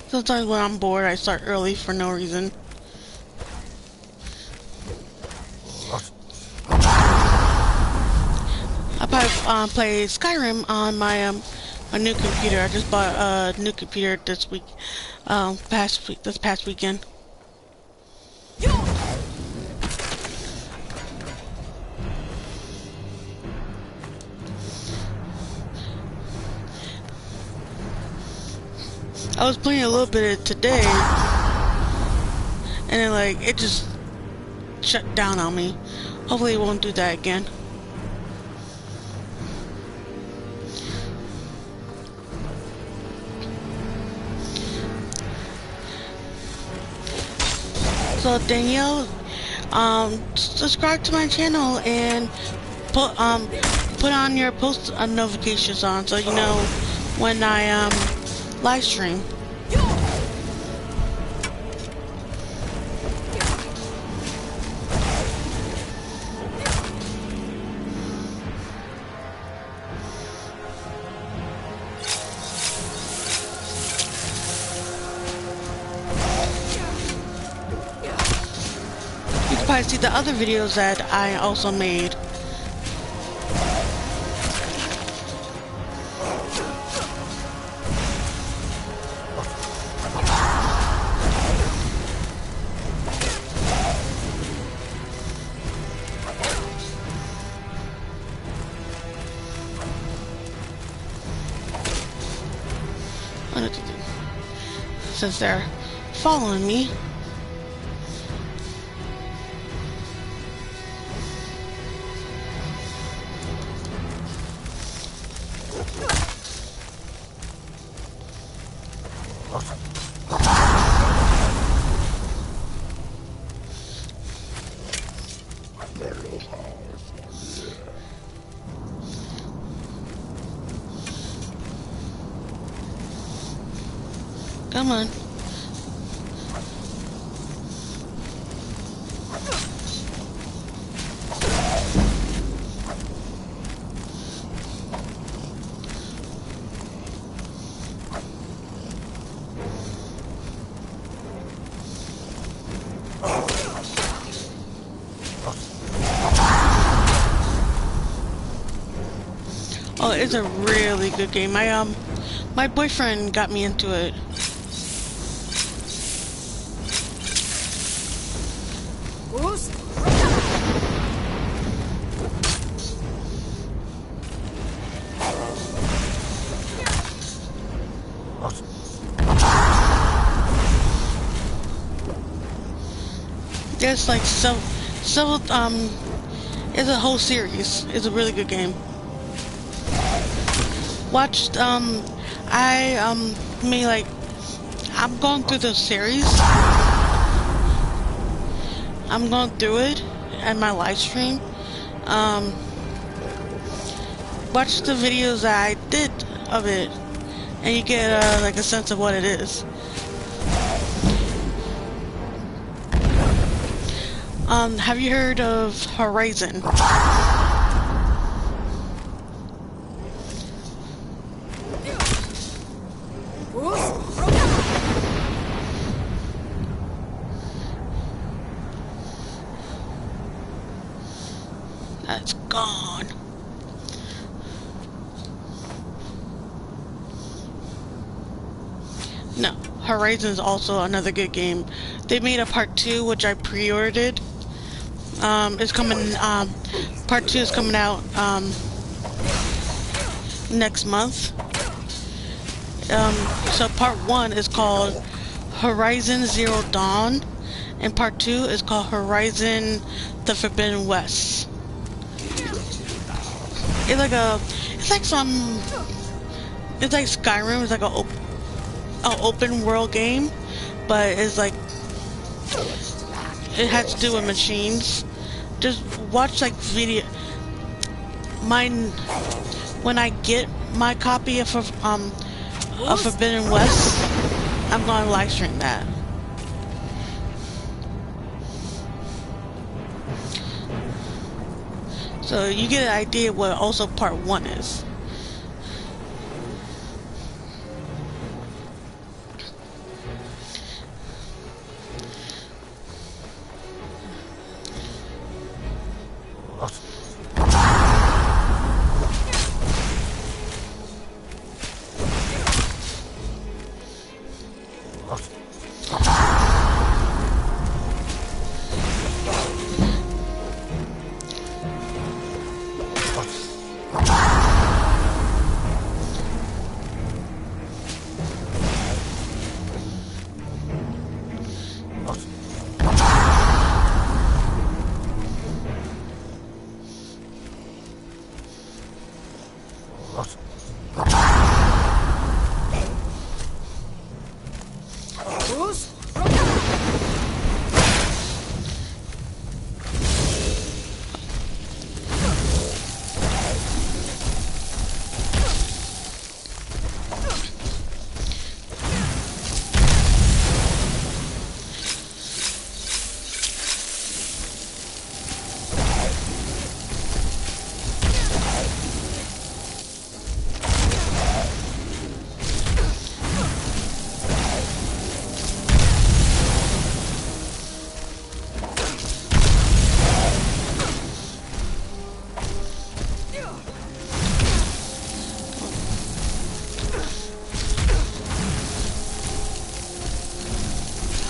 S1: Sometimes when I'm bored, I start early for no reason. I probably play Skyrim on my new computer. I just bought a new computer this week, this past weekend. I was playing a little bit today, and then like it just shut down on me. Hopefully it won't do that again. So Danielle, subscribe to my channel and put on your post notifications on so you know when I live stream. You can probably see the other videos that I also made. Since they're following me. Come on. It's a really good game. My boyfriend got me into it. There's like several it's a whole series. It's a really good game. Watched I'm going through the series. I'm going through it at my live stream. Watch the videos that I did of it, and you get like a sense of what it is. Have you heard of Horizon? That's gone. No, Horizon is also another good game. They made a part 2, which I pre-ordered. It's coming, part 2 is coming out, next month. So part 1 is called Horizon Zero Dawn, and part 2 is called Horizon The Forbidden West. It's like Skyrim. It's like a open world game, but it's like, it has to do with machines. Just watch like video. When I get my copy of Forbidden West, I'm going to live stream that. So you get an idea what also part 1 is.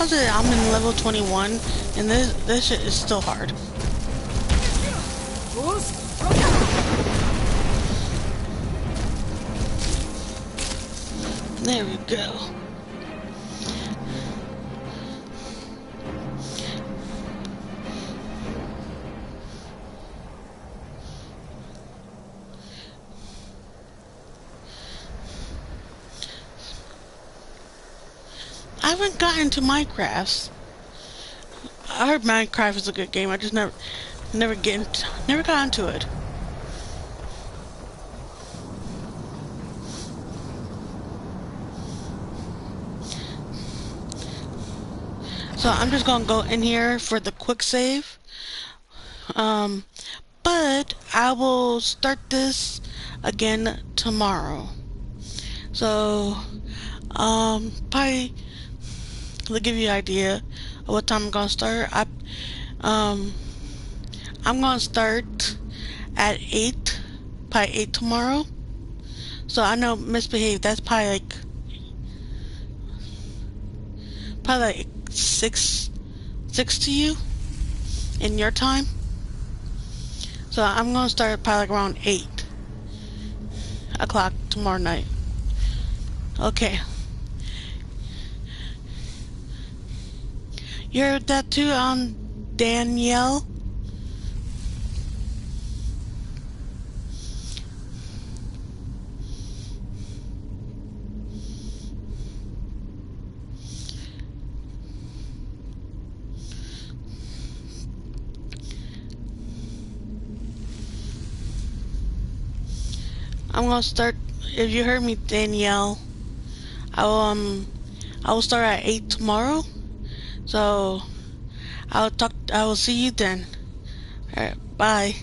S1: I'm in level 21, and this shit is still hard. There we go. I haven't gotten to Minecraft. I heard Minecraft is a good game. I just never got into it. So I'm just gonna go in here for the quick save. But I will start this again tomorrow. So probably to give you an idea of what time I'm gonna start. I'm gonna start at 8, probably 8 tomorrow. So I know misbehave. That's probably like six to you in your time. So I'm gonna start probably like around 8 o'clock tomorrow night. Okay. You heard that too, Danielle? I'm gonna start. If you heard me, Danielle, I will start at 8 tomorrow. So I will see you then. All right, bye.